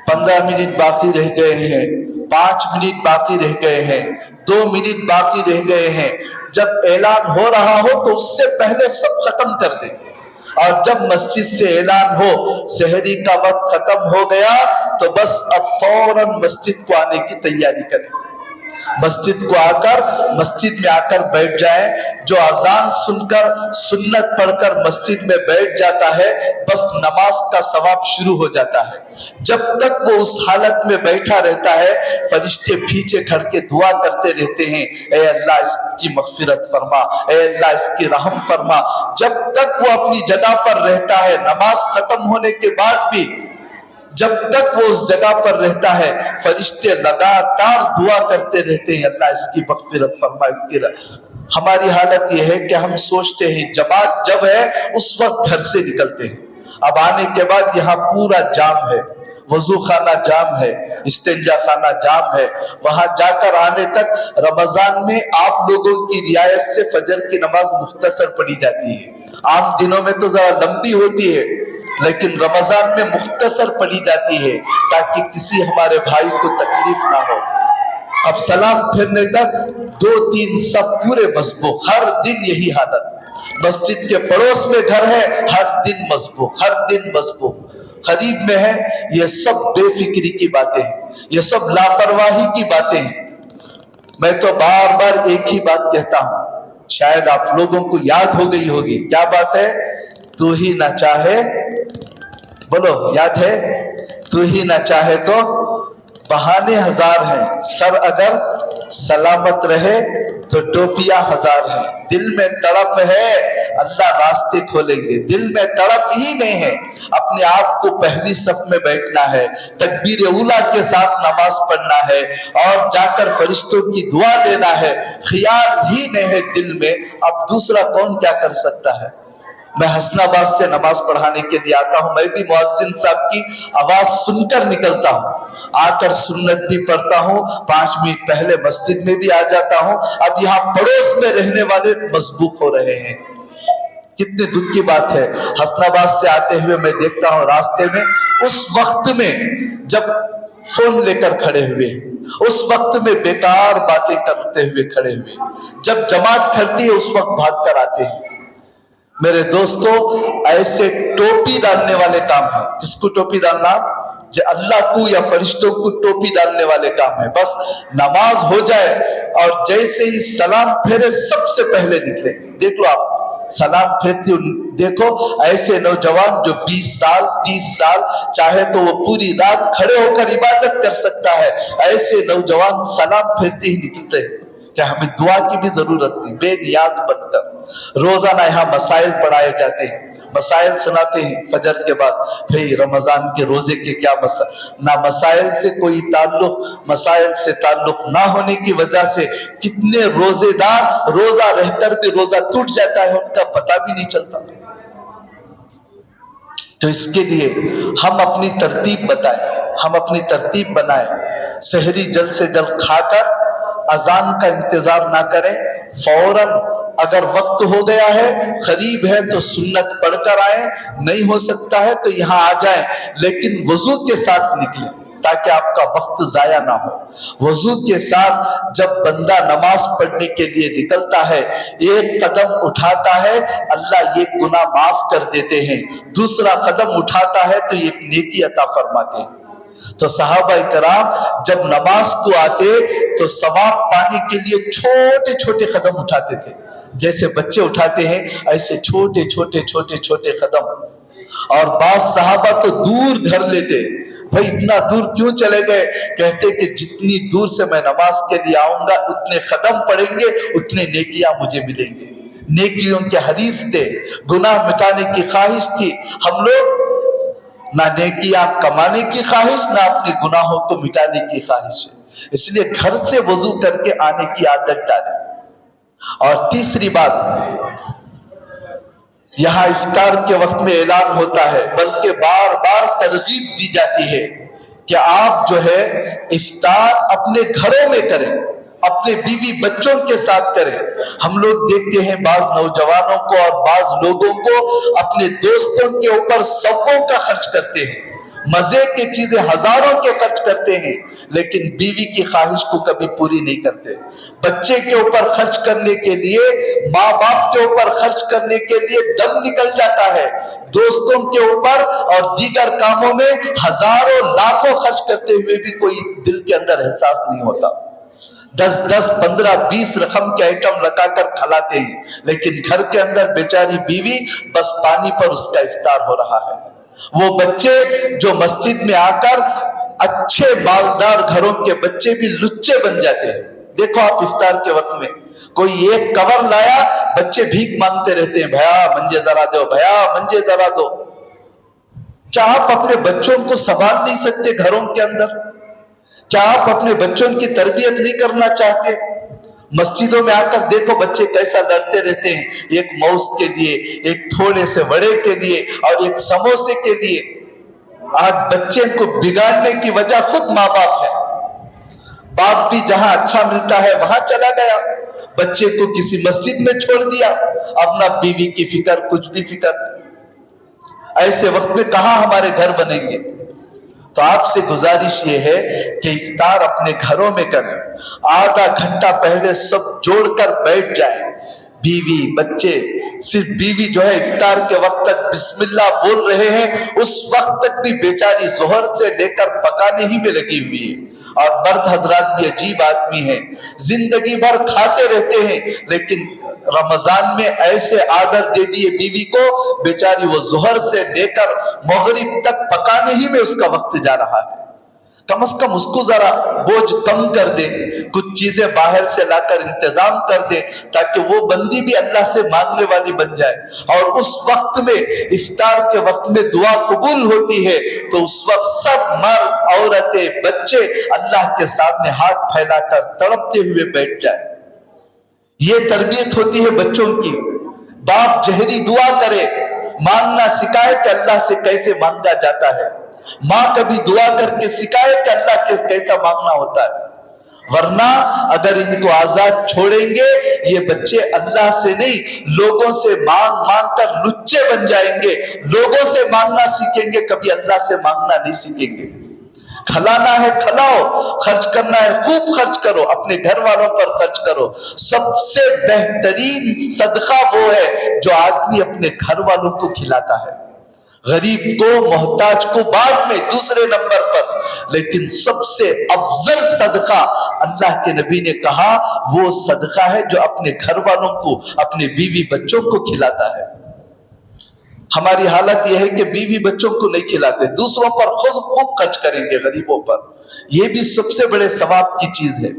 15 منٹ باقی رہ گئے ہیں، 5 منٹ باقی رہ گئے ہیں، 2 منٹ باقی رہ گئے ہیں۔ جب اعلان ہو رہا ہو تو اس سے پہلے سب ختم کر دیں، اور جب مسجد سے اعلان ہو سحری کا وقت ختم ہو گیا تو بس اب فوراً مسجد کو آنے کی تیاری کریں۔ مسجد کو آکر مسجد میں آکر بیٹھ جائیں. جو اذان سن کر سنت پڑھ کر مسجد میں بیٹھ جاتا ہے بس نماز کا ثواب شروع ہو جاتا ہے. جب تک وہ اس حالت میں بیٹھا رہتا ہے فرشتے پیچھے کھڑ کے دعا کرتے رہتے ہیں, اے اللہ اس کی مغفرت فرما, اے اللہ اس کی رحم فرما. جب تک وہ اپنی جگہ پر رہتا ہے, نماز ختم ہونے کے بعد بھی جب تک وہ اس جگہ پر رہتا ہے فرشتے لگاتار دعا کرتے رہتے ہیں, اللہ اس کی مغفرت فرما, اس کی ہماری حالت یہ ہے کہ ہم سوچتے ہیں جماعت جب ہے اس وقت گھر سے نکلتے ہیں. اب آنے کے بعد یہاں پورا جام ہے, وضو خانہ جام ہے, استنجا خانہ جام ہے. وہاں جا کر آنے تک رمضان میں آپ لوگوں کی رعایت سے فجر کی نماز مختصر پڑھی جاتی ہے. عام دنوں میں تو ذرا لمبی ہوتی ہے لیکن رمضان میں مختصر پڑھی جاتی ہے تاکہ کسی ہمارے بھائی کو تکلیف نہ ہو. اب سلام پھرنے تک 2-3 صف پورے مسبوق, ہر دن یہی حالت. مسجد کے پڑوس میں گھر ہے, ہر دن مسبوق, ہر دن مسبوق. قریب میں ہے, یہ سب بے فکری کی باتیں ہیں, یہ سب لاپرواہی کی باتیں ہیں. میں تو بار بار ایک ہی بات کہتا ہوں, شاید آپ لوگوں کو یاد ہو گئی ہوگی. کیا بات ہے؟ تو ہی نہ چاہے, بولو یاد ہے؟ تو ہی نہ چاہے تو بہانے ہزار ہیں, سر اگر سلامت رہے تو ٹوپیاں ہزار ہیں. دل میں تڑپ ہے اللہ راستے کھولیں گے, دل میں تڑپ ہی نہیں ہے اپنے آپ کو پہلی صف میں بیٹھنا ہے, تکبیر اولا کے ساتھ نماز پڑھنا ہے اور جا کر فرشتوں کی دعا لینا ہے. خیال ہی نہیں ہے دل میں, اب دوسرا کون کیا کر سکتا ہے. میں حسن آباد سے نماز پڑھانے کے لیے آتا ہوں, میں بھی مؤذن صاحب کی آواز سن کر نکلتا ہوں, آ کر سنت بھی پڑھتا ہوں, 5 منٹ پہلے مسجد میں بھی آ جاتا ہوں. اب یہاں پڑوس میں رہنے والے مسبوق ہو رہے ہیں. کتنے دکھ کی بات ہے. حسن آباد سے آتے ہوئے میں دیکھتا ہوں راستے میں اس وقت میں جب فون لے کر کھڑے ہوئے, اس وقت میں بیکار باتیں کرتے ہوئے کھڑے ہوئے, جب جماعت کھڑتی ہے اس وقت بھاگ کر آتے ہیں. میرے دوستو ایسے ٹوپی ڈالنے والے کام ہیں. کس کو ٹوپی ڈالنا؟ جو اللہ کو یا فرشتوں کو ٹوپی ڈالنے والے کام ہیں. بس نماز ہو جائے اور جیسے ہی سلام پھیرے سب سے پہلے نکلے. دیکھ لو آپ سلام پھیرتی دیکھو ایسے نوجوان جو 20 سال 30 سال چاہے تو وہ پوری رات کھڑے ہو کر عبادت کر سکتا ہے, ایسے نوجوان سلام پھیرتے ہی نکلتے ہیں. کہ ہمیں دعا کی بھی ضرورت نہیں, بے نیاز بن کر. روزانہ یہاں مسائل پڑھائے جاتے ہیں, مسائل سناتے ہیں فجر کے بعد. بھئی رمضان کے روزے کے کیا مسائل, نہ مسائل سے کوئی تعلق, مسائل سے تعلق نہ ہونے کی وجہ سے کتنے روزے دار روزہ رہ کر بھی روزہ ٹوٹ جاتا ہے, ان کا پتہ بھی نہیں چلتا. تو اس کے لیے ہم اپنی ترتیب بتائیں, ہم اپنی ترتیب بنائیں. سحری جلد سے جلد کھا کر اذان کا انتظار نہ کریں, فوراً اگر وقت ہو گیا ہے قریب ہے تو سنت پڑھ کر آئیں, نہیں ہو سکتا ہے تو یہاں آ جائیں لیکن وضو کے ساتھ نکلیں تاکہ آپ کا وقت ضائع نہ ہو. وضو کے ساتھ جب بندہ نماز پڑھنے کے لیے نکلتا ہے, ایک قدم اٹھاتا ہے اللہ یہ گناہ معاف کر دیتے ہیں, دوسرا قدم اٹھاتا ہے تو ایک نیکی عطا فرماتے ہیں. تو صحابہ کرام جب نماز کو آتے تو ثواب پانے کے لیے چھوٹے چھوٹے قدم اٹھاتے تھے, جیسے بچے اٹھاتے ہیں ایسے چھوٹے چھوٹے چھوٹے چھوٹے قدم. اور بعض صحابہ تو دور گھر لیتے, بھائی اتنا دور کیوں چلے گئے؟ کہتے کہ جتنی دور سے میں نماز کے لیے آؤں گا اتنے قدم پڑیں گے اتنے نیکیاں مجھے ملیں گے. نیکیوں کے حریص تھے, گناہ مٹانے کی خواہش تھی. ہم لوگ نہ نیکیاں کمانے کی خواہش, نہ اپنے گناہوں کو مٹانے کی خواہش ہے. اس لیے گھر سے وضو کر کے آنے کی عادت ڈالیں. اور تیسری بات, یہاں افطار کے وقت میں اعلان ہوتا ہے بلکہ بار بار ترغیب دی جاتی ہے کہ آپ جو ہے افطار اپنے گھروں میں کریں, اپنے بیوی بچوں کے ساتھ کریں. ہم لوگ دیکھتے ہیں بعض نوجوانوں کو اور بعض لوگوں کو اپنے دوستوں کے اوپر سووں کا خرچ کرتے ہیں, مزے کی چیزیں ہزاروں کے خرچ کرتے ہیں لیکن بیوی کی خواہش کو کبھی پوری نہیں کرتے. بچے کے اوپر خرچ کرنے کے لیے, ماں باپ کے اوپر خرچ کرنے کے لیے دم نکل جاتا ہے, دوستوں کے اوپر اور دیگر کاموں میں ہزاروں لاکھوں خرچ کرتے ہوئے بھی کوئی دل کے اندر احساس نہیں ہوتا. 10 15 20 رقم کے آئٹم لگا کر کھلاتے ہیں، لیکن گھر کے اندر بیچاری بیوی بس پانی پر اس کا افطار ہو رہا ہے۔ وہ بچے جو مسجد میں آ کر اچھے مالدار گھروں کے بچے بھی لچے بن جاتے ہیں۔ دیکھو آپ افطار کے وقت میں کوئی ایک کور لایا، بچے بھیک مانگتے رہتے ہیں، بھیا منجے ذرا دو، بھیا منجے ذرا دو۔ کیا آپ اپنے بچوں کو سنبھال نہیں سکتے گھروں کے اندر؟ کیا آپ اپنے بچوں کی تربیت نہیں کرنا چاہتے؟ مسجدوں میں آ کر دیکھو بچے کیسا لڑتے رہتے ہیں، ایک ماؤس کے لیے، ایک تھوڑے سے وڑے کے لیے اور ایک سموسے کے لیے۔ آج بچے کو بگاڑنے کی وجہ خود ماں باپ ہے۔ باپ بھی جہاں اچھا ملتا ہے وہاں چلا گیا، بچے کو کسی مسجد میں چھوڑ دیا، اب نہ بیوی کی فکر، کچھ بھی فکر نہیں۔ ایسے وقت میں کہاں ہمارے گھر بنیں گے؟ تو آپ سے گزارش یہ ہے کہ افطار اپنے گھروں میں کریں، آدھا گھنٹہ پہلے سب جوڑ کر بیٹھ جائیں، بیوی بچے۔ صرف بیوی جو ہے افطار کے وقت تک بسم اللہ بول رہے ہیں، اس وقت تک بھی بیچاری ظہر سے لے کر پکانے ہی میں لگی ہوئی ہے۔ اور مرد حضرات بھی عجیب آدمی ہیں، زندگی بھر کھاتے رہتے ہیں، لیکن رمضان میں ایسے عادت دے دیے بیوی کو، بیچاری وہ ظہر سے لے کر مغرب تک پکانے ہی میں اس کا وقت جا رہا ہے۔ کم از کم اس کو ذرا بوجھ کم کر دے، کچھ چیزیں باہر سے لا کر انتظام کر دے، تاکہ وہ بندی بھی اللہ سے مانگنے والی بن جائے۔ اور اس وقت میں افطار کے وقت میں دعا قبول ہوتی ہے تو اس وقت سب مرد عورتیں بچے اللہ کے سامنے ہاتھ پھیلا کر تڑپتے ہوئے بیٹھ جائے۔ یہ تربیت ہوتی ہے بچوں کی۔ باپ جہری دعا کرے، مانگنا سکھائے کہ اللہ سے کیسے مانگا جاتا ہے، ماں کبھی دعا کر کے سکھائے کہ اللہ کے کیسا مانگنا ہوتا ہے۔ ورنہ اگر ان کو آزاد چھوڑیں گے، یہ بچے اللہ سے نہیں لوگوں سے مانگ مانگ کر لچے بن جائیں گے، لوگوں سے مانگنا سیکھیں گے، کبھی اللہ سے مانگنا نہیں سیکھیں گے۔ کھلانا ہے کھلاؤ، خرچ کرنا ہے خوب خرچ کرو، اپنے گھر والوں پر خرچ کرو۔ سب سے بہترین صدقہ وہ ہے جو آدمی اپنے گھر والوں کو کھلاتا ہے، غریب کو محتاج کو بعد میں دوسرے نمبر پر، لیکن سب سے افضل صدقہ اللہ کے نبی نے کہا وہ صدقہ ہے جو اپنے گھر والوں کو، اپنے بیوی بچوں کو کھلاتا ہے۔ ہماری حالت یہ ہے کہ بیوی بچوں کو نہیں کھلاتے، دوسروں پر خوب خرچ کریں گے، غریبوں پر۔ یہ بھی سب سے بڑے ثواب کی چیز ہے۔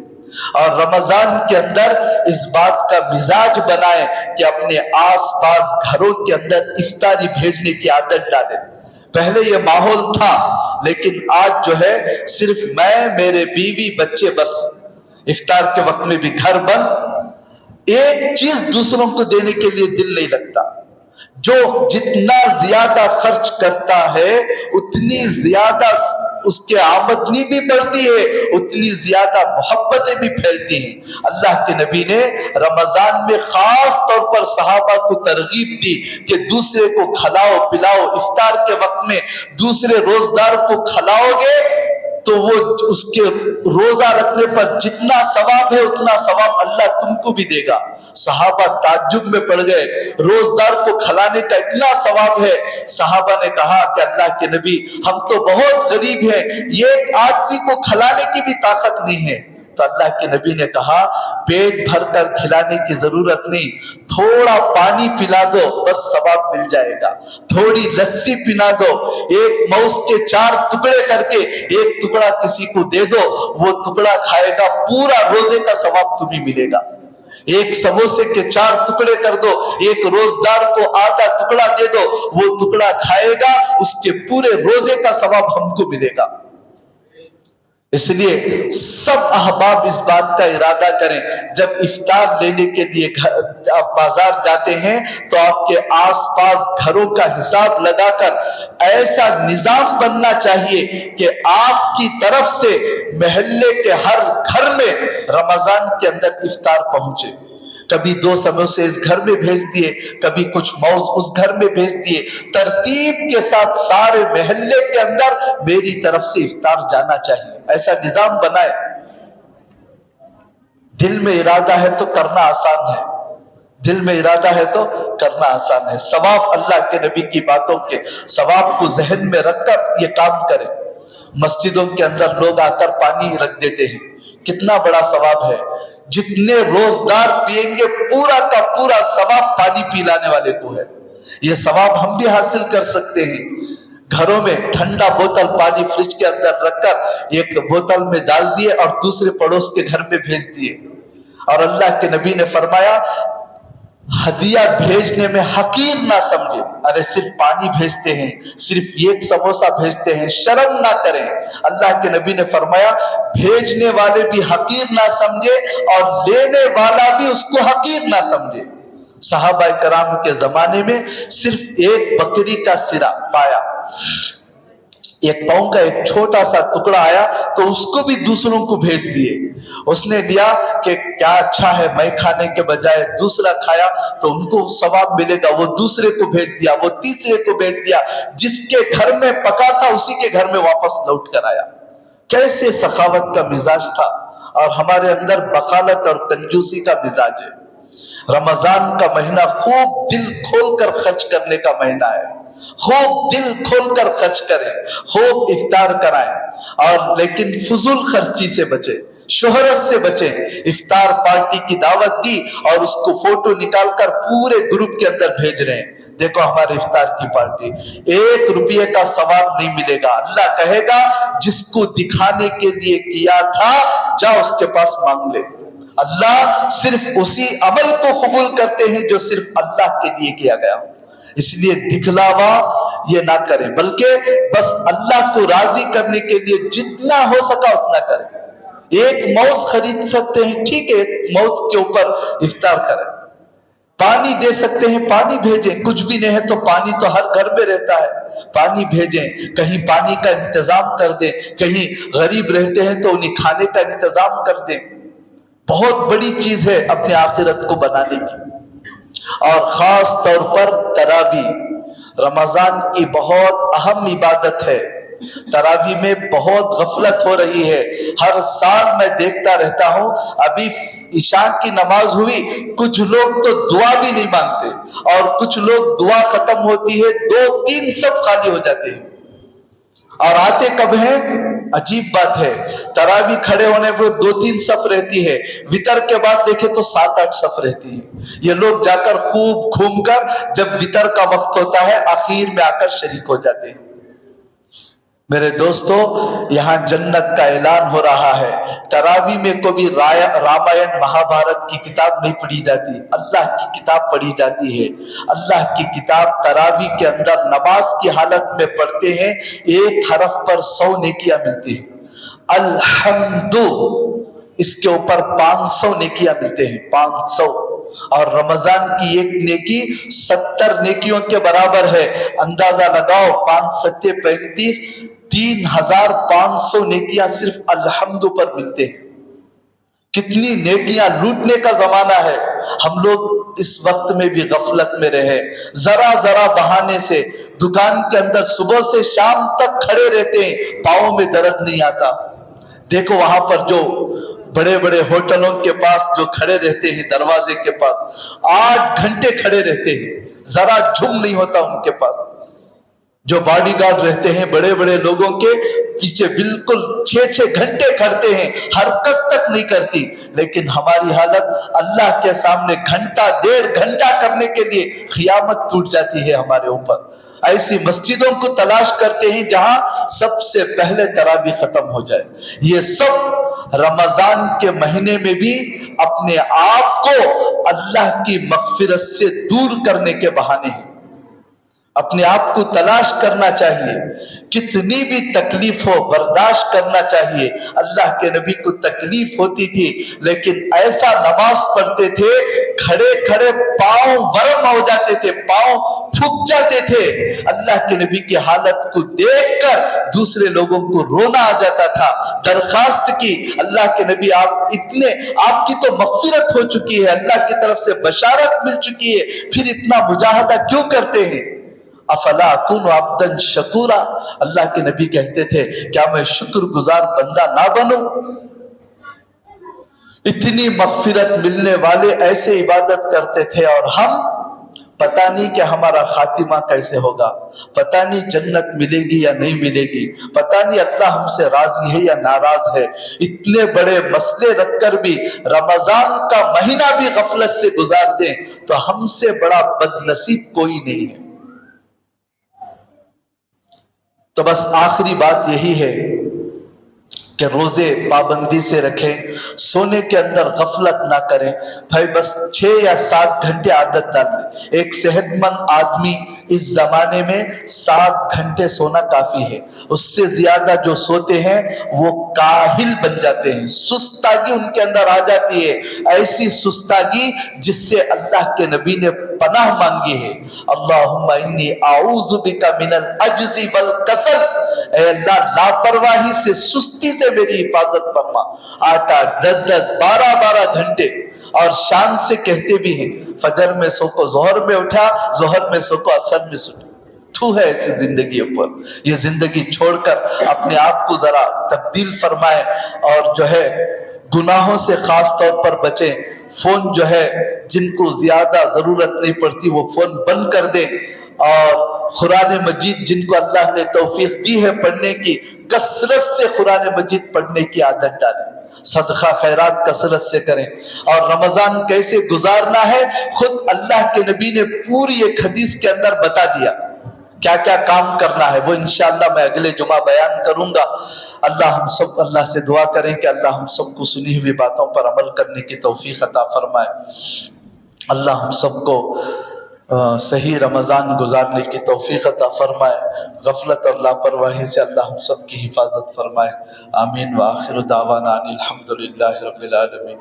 اور رمضان کے اندر اس بات کا مزاج بنائیں کہ اپنے آس پاس گھروں کے اندر افطاری بھیجنے کی عادت ڈالیں۔ پہلے یہ ماحول تھا، لیکن آج جو ہے صرف میں، میرے بیوی بچے، بس افطار کے وقت میں بھی گھر بند، ایک چیز دوسروں کو دینے کے لیے دل نہیں لگتا۔ جو جتنا زیادہ خرچ کرتا ہے اتنی زیادہ اس کے آمدنی بھی بڑھتی ہے، اتنی زیادہ محبتیں بھی پھیلتی ہیں۔ اللہ کے نبی نے رمضان میں خاص طور پر صحابہ کو ترغیب دی کہ دوسرے کو کھلاؤ پلاؤ، افطار کے وقت میں دوسرے روزدار کو کھلاؤ گے تو وہ اس کے روزہ رکھنے پر جتنا ثواب ہے اتنا ثواب اللہ تم کو بھی دے گا۔ صحابہ تعجب میں پڑ گئے، روزدار کو کھلانے کا اتنا ثواب ہے۔ صحابہ نے کہا کہ اللہ کے نبی ہم تو بہت غریب ہیں، یہ آدمی کو کھلانے کی بھی طاقت نہیں ہے۔ تو اللہ کے نبی نے کہا پیٹ بھر کر کھلانے کی ضرورت نہیں، تھوڑا پانی پلا دو بس ثواب مل جائے گا، تھوڑی لسی پلا دو، ایک موز کے 4 ٹکڑے کر کے ایک ٹکڑا کسی کو دے دو، وہ ٹکڑا کھائے گا پورا روزے کا ثواب تمہیں ملے گا۔ ایک سموسے کے 4 ٹکڑے کر دو، ایک روزدار کو آدھا ٹکڑا دے دو، وہ ٹکڑا کھائے گا، اس کے پورے روزے کا ثواب ہم کو ملے گا۔ اس لیے سب احباب اس بات کا ارادہ کریں، جب افطار لینے کے لیے آپ بازار جاتے ہیں تو آپ کے آس پاس گھروں کا حساب لگا کر ایسا نظام بننا چاہیے کہ آپ کی طرف سے محلے کے ہر گھر میں رمضان کے اندر افطار پہنچے۔ کبھی 2 سموسے اس گھر میں بھیج دیے، کبھی کچھ موز اس گھر میں بھیج دیے، ترتیب کے ساتھ سارے محلے کے اندر میری طرف سے افطار جانا چاہیے، ایسا نظام بنائے۔ دل میں ارادہ ہے تو کرنا آسان ہے، دل میں ارادہ ہے تو کرنا آسان ہے۔ ثواب اللہ کے نبی کی باتوں کے ثواب کو ذہن میں رکھ کر یہ کام کریں۔ مسجدوں کے اندر لوگ آ کر پانی رکھ دیتے ہیں، کتنا بڑا ثواب ہے. جتنے روزگار پئیں گے پورا کا پورا ثواب پانی پلانے والے کو ہے. یہ ثواب ہم بھی حاصل کر سکتے ہیں. گھروں میں ٹھنڈا بوتل پانی فریج کے اندر رکھ کر ایک بوتل میں ڈال دیے اور دوسرے پڑوس کے گھر میں بھیج دیے. اور اللہ کے نبی نے فرمایا ہدیہ بھیجنے میں حقیر نہ سمجھے. ارے صرف پانی بھیجتے ہیں, صرف ایک سموسہ بھیجتے ہیں, شرم نہ کریں. اللہ کے نبی نے فرمایا بھیجنے والے بھی حقیر نہ سمجھے اور لینے والا بھی اس کو حقیر نہ سمجھے. صحابہ کرام کے زمانے میں صرف ایک بکری کا سرا پایا, ایک پاؤں کا ایک چھوٹا سا ٹکڑا آیا تو اس کو بھی دوسروں کو بھیج دیے. اس نے لیا کہ کیا اچھا ہے, میں کھانے کے بجائے دوسرا کھایا تو ان کو ثواب ملے گا. وہ دوسرے کو بھیج دیا, وہ تیسرے کو بھیج دیا, جس کے گھر میں پکا تھا اسی کے گھر میں واپس لوٹ کر آیا. کیسے سخاوت کا مزاج تھا. اور ہمارے اندر بخالت اور کنجوسی کا مزاج ہے. رمضان کا مہینہ خوب دل کھول کر خرچ کرنے کا مہینہ ہے. خوب دل کھول کر خرچ کریں, خوب افطار کرائیں, اور لیکن فضول خرچی سے بچیں, شہرت سے بچیں. افطار پارٹی کی دعوت دی اور اس کو فوٹو نکال کر پورے گروپ کے اندر بھیج رہے ہیں, دیکھو ہمارے افطار کی پارٹی. 1 روپے کا ثواب نہیں ملے گا. اللہ کہے گا جس کو دکھانے کے لیے کیا تھا جا اس کے پاس مانگ لے. اللہ صرف اسی عمل کو قبول کرتے ہیں جو صرف اللہ کے لیے کیا گیا. اس لیے دکھلاوا یہ نہ کریں, بلکہ بس اللہ کو راضی کرنے کے لیے جتنا ہو سکا اتنا کریں. ایک موز خرید سکتے ہیں, ٹھیک ہے, ایک موز کے اوپر افطار کریں. پانی دے سکتے ہیں, پانی بھیجیں. کچھ بھی نہیں ہے تو پانی تو ہر گھر میں رہتا ہے, پانی بھیجیں. کہیں پانی کا انتظام کر دیں, کہیں غریب رہتے ہیں تو انہیں کھانے کا انتظام کر دیں. بہت بڑی چیز ہے اپنے آخرت کو بنانے کی. اور خاص طور پر تراویح رمضان کی بہت اہم عبادت ہے. تراویح میں بہت غفلت ہو رہی ہے. ہر سال میں دیکھتا رہتا ہوں, ابھی عشاء کی نماز ہوئی, کچھ لوگ تو دعا بھی نہیں مانگتے, اور کچھ لوگ دعا ختم ہوتی ہے 2-3 صف خالی ہو جاتے ہیں, اور آتے کب ہیں؟ عجیب بات ہے, تراویح کھڑے ہونے پر 2-3 صف رہتی ہے, وتر کے بعد دیکھیں تو 7-8 صف رہتی ہے. یہ لوگ جا کر خوب گھوم کر جب وتر کا وقت ہوتا ہے آخر میں آ کر شریک ہو جاتے ہیں. میرے دوستو, یہاں جنت کا اعلان ہو رہا ہے. تراویح میں کبھی رامائن مہابھارت کی کتاب نہیں پڑھی جاتی, اللہ کی کتاب پڑھی جاتی ہے. اللہ کی کتاب تراویح کے اندر نماز کی حالت میں پڑھتے ہیں, 1 حرف پر 100 نیکیاں ملتی ہیں. الحمد, اس کے اوپر 500 نیکیاں ملتے ہیں, 500. اور رمضان کی 1 نیکی 70 نیکیوں کے برابر ہے. اندازہ لگاؤ, 5 × 7 = 35, 3500 نیکیاں صرف الحمد پر ملتے ہیں. کتنی نیکیاں لوٹنے کا زمانہ ہے. ہم لوگ اس وقت میں بھی غفلت میں رہے, ذرا بہانے سے دکان کے اندر صبح سے شام تک کھڑے رہتے ہیں, پاؤں میں درد نہیں آتا. دیکھو وہاں پر جو بڑے بڑے ہوٹلوں کے پاس جو کھڑے رہتے ہیں دروازے کے پاس, 8 گھنٹے کھڑے رہتے ہیں, ذرا جھم نہیں ہوتا ان کے پاس. جو باڈی گارڈ رہتے ہیں بڑے بڑے لوگوں کے پیچھے بالکل 6-6 گھنٹے کھڑتے ہیں, حرکت تک نہیں کرتی. لیکن ہماری حالت اللہ کے سامنے گھنٹہ 1.5 گھنٹہ کرنے کے لیے قیامت ٹوٹ جاتی ہے ہمارے اوپر. ایسی مسجدوں کو تلاش کرتے ہیں جہاں سب سے پہلے تراویح ختم ہو جائے. یہ سب رمضان کے مہینے میں بھی اپنے آپ کو اللہ کی مغفرت سے دور کرنے کے بہانے ہیں. اپنے آپ کو تلاش کرنا چاہیے, کتنی بھی تکلیف ہو برداشت کرنا چاہیے. اللہ کے نبی کو تکلیف ہوتی تھی لیکن ایسا نماز پڑھتے تھے, کھڑے کھڑے پاؤں ورم ہو جاتے تھے, پاؤں پھک جاتے تھے. اللہ کے نبی کی حالت کو دیکھ کر دوسرے لوگوں کو رونا آ جاتا تھا. درخواست کی, اللہ کے نبی آپ کی تو مغفرت ہو چکی ہے, اللہ کی طرف سے بشارت مل چکی ہے, پھر اتنا مجاہدہ کیوں کرتے ہیں؟ افلا اکون عبدا شکورا, اللہ کے نبی کہتے تھے کیا میں شکر گزار بندہ نہ بنوں؟ اتنی مغفرت ملنے والے ایسے عبادت کرتے تھے, اور ہم پتہ نہیں کہ ہمارا خاتمہ کیسے ہوگا، پتہ نہیں جنت ملے گی یا نہیں ملے گی، پتہ نہیں اللہ ہم سے راضی ہے یا ناراض ہے۔ اتنے بڑے مسئلے رکھ کر بھی رمضان کا مہینہ بھی غفلت سے گزار دیں تو ہم سے بڑا بد نصیب کوئی نہیں ہے۔ تو بس آخری بات یہی ہے کہ روزے پابندی سے رکھیں، سونے کے اندر غفلت نہ کریں۔ بھائی بس 6 یا 7 گھنٹے عادت ڈال لیں۔ ایک صحت مند آدمی اس زمانے میں 7 گھنٹے سونا کافی ہے۔ اس سے زیادہ جو سوتے ہیں وہ کاہل بن جاتے ہیں، سستاگی ان کے اندر آ جاتی ہے، ایسی سستاگی جس سے اللہ کے نبی نے پناہ مانگی ہے۔ اللہم انی اعوذ بک من العجز والکسل، اے اللہ لاپرواہی سے، سستی سے میری حفاظت فرما۔ 8 8 10 10 12 12 گھنٹے، اور شان سے کہتے بھی ہیں فجر میں سو کو ظہر میں اٹھا، ظہر میں سو کو عصر میں سو۔ تو ہے ایسی زندگی پر، یہ زندگی چھوڑ کر اپنے آپ کو ذرا تبدیل فرمائے، اور جو ہے گناہوں سے خاص طور پر بچیں۔ فون جو ہے جن کو زیادہ ضرورت نہیں پڑتی وہ فون بند کر دیں، اور قرآن مجید جن کو اللہ نے توفیق دی ہے پڑھنے کی، کثرت سے قرآن مجید پڑھنے کی عادت ڈالیں۔ صدقہ خیرات کثرت سے کریں، اور رمضان کیسے گزارنا ہے خود اللہ کے نبی نے پوری ایک حدیث کے اندر بتا دیا، کیا کیا کام کرنا ہے، وہ انشاءاللہ میں اگلے جمعہ بیان کروں گا۔ اللہ سے دعا کریں کہ اللہ ہم سب کو سنی ہوئی باتوں پر عمل کرنے کی توفیق عطا فرمائے۔ اللہ ہم سب کو صحیح رمضان گزارنے کی توفیق عطا فرمائے، غفلت اور لاپرواہی سے اللہ ہم سب کی حفاظت فرمائے۔ آمین۔ وآخر دعوانا ان الحمدللہ رب العالمین۔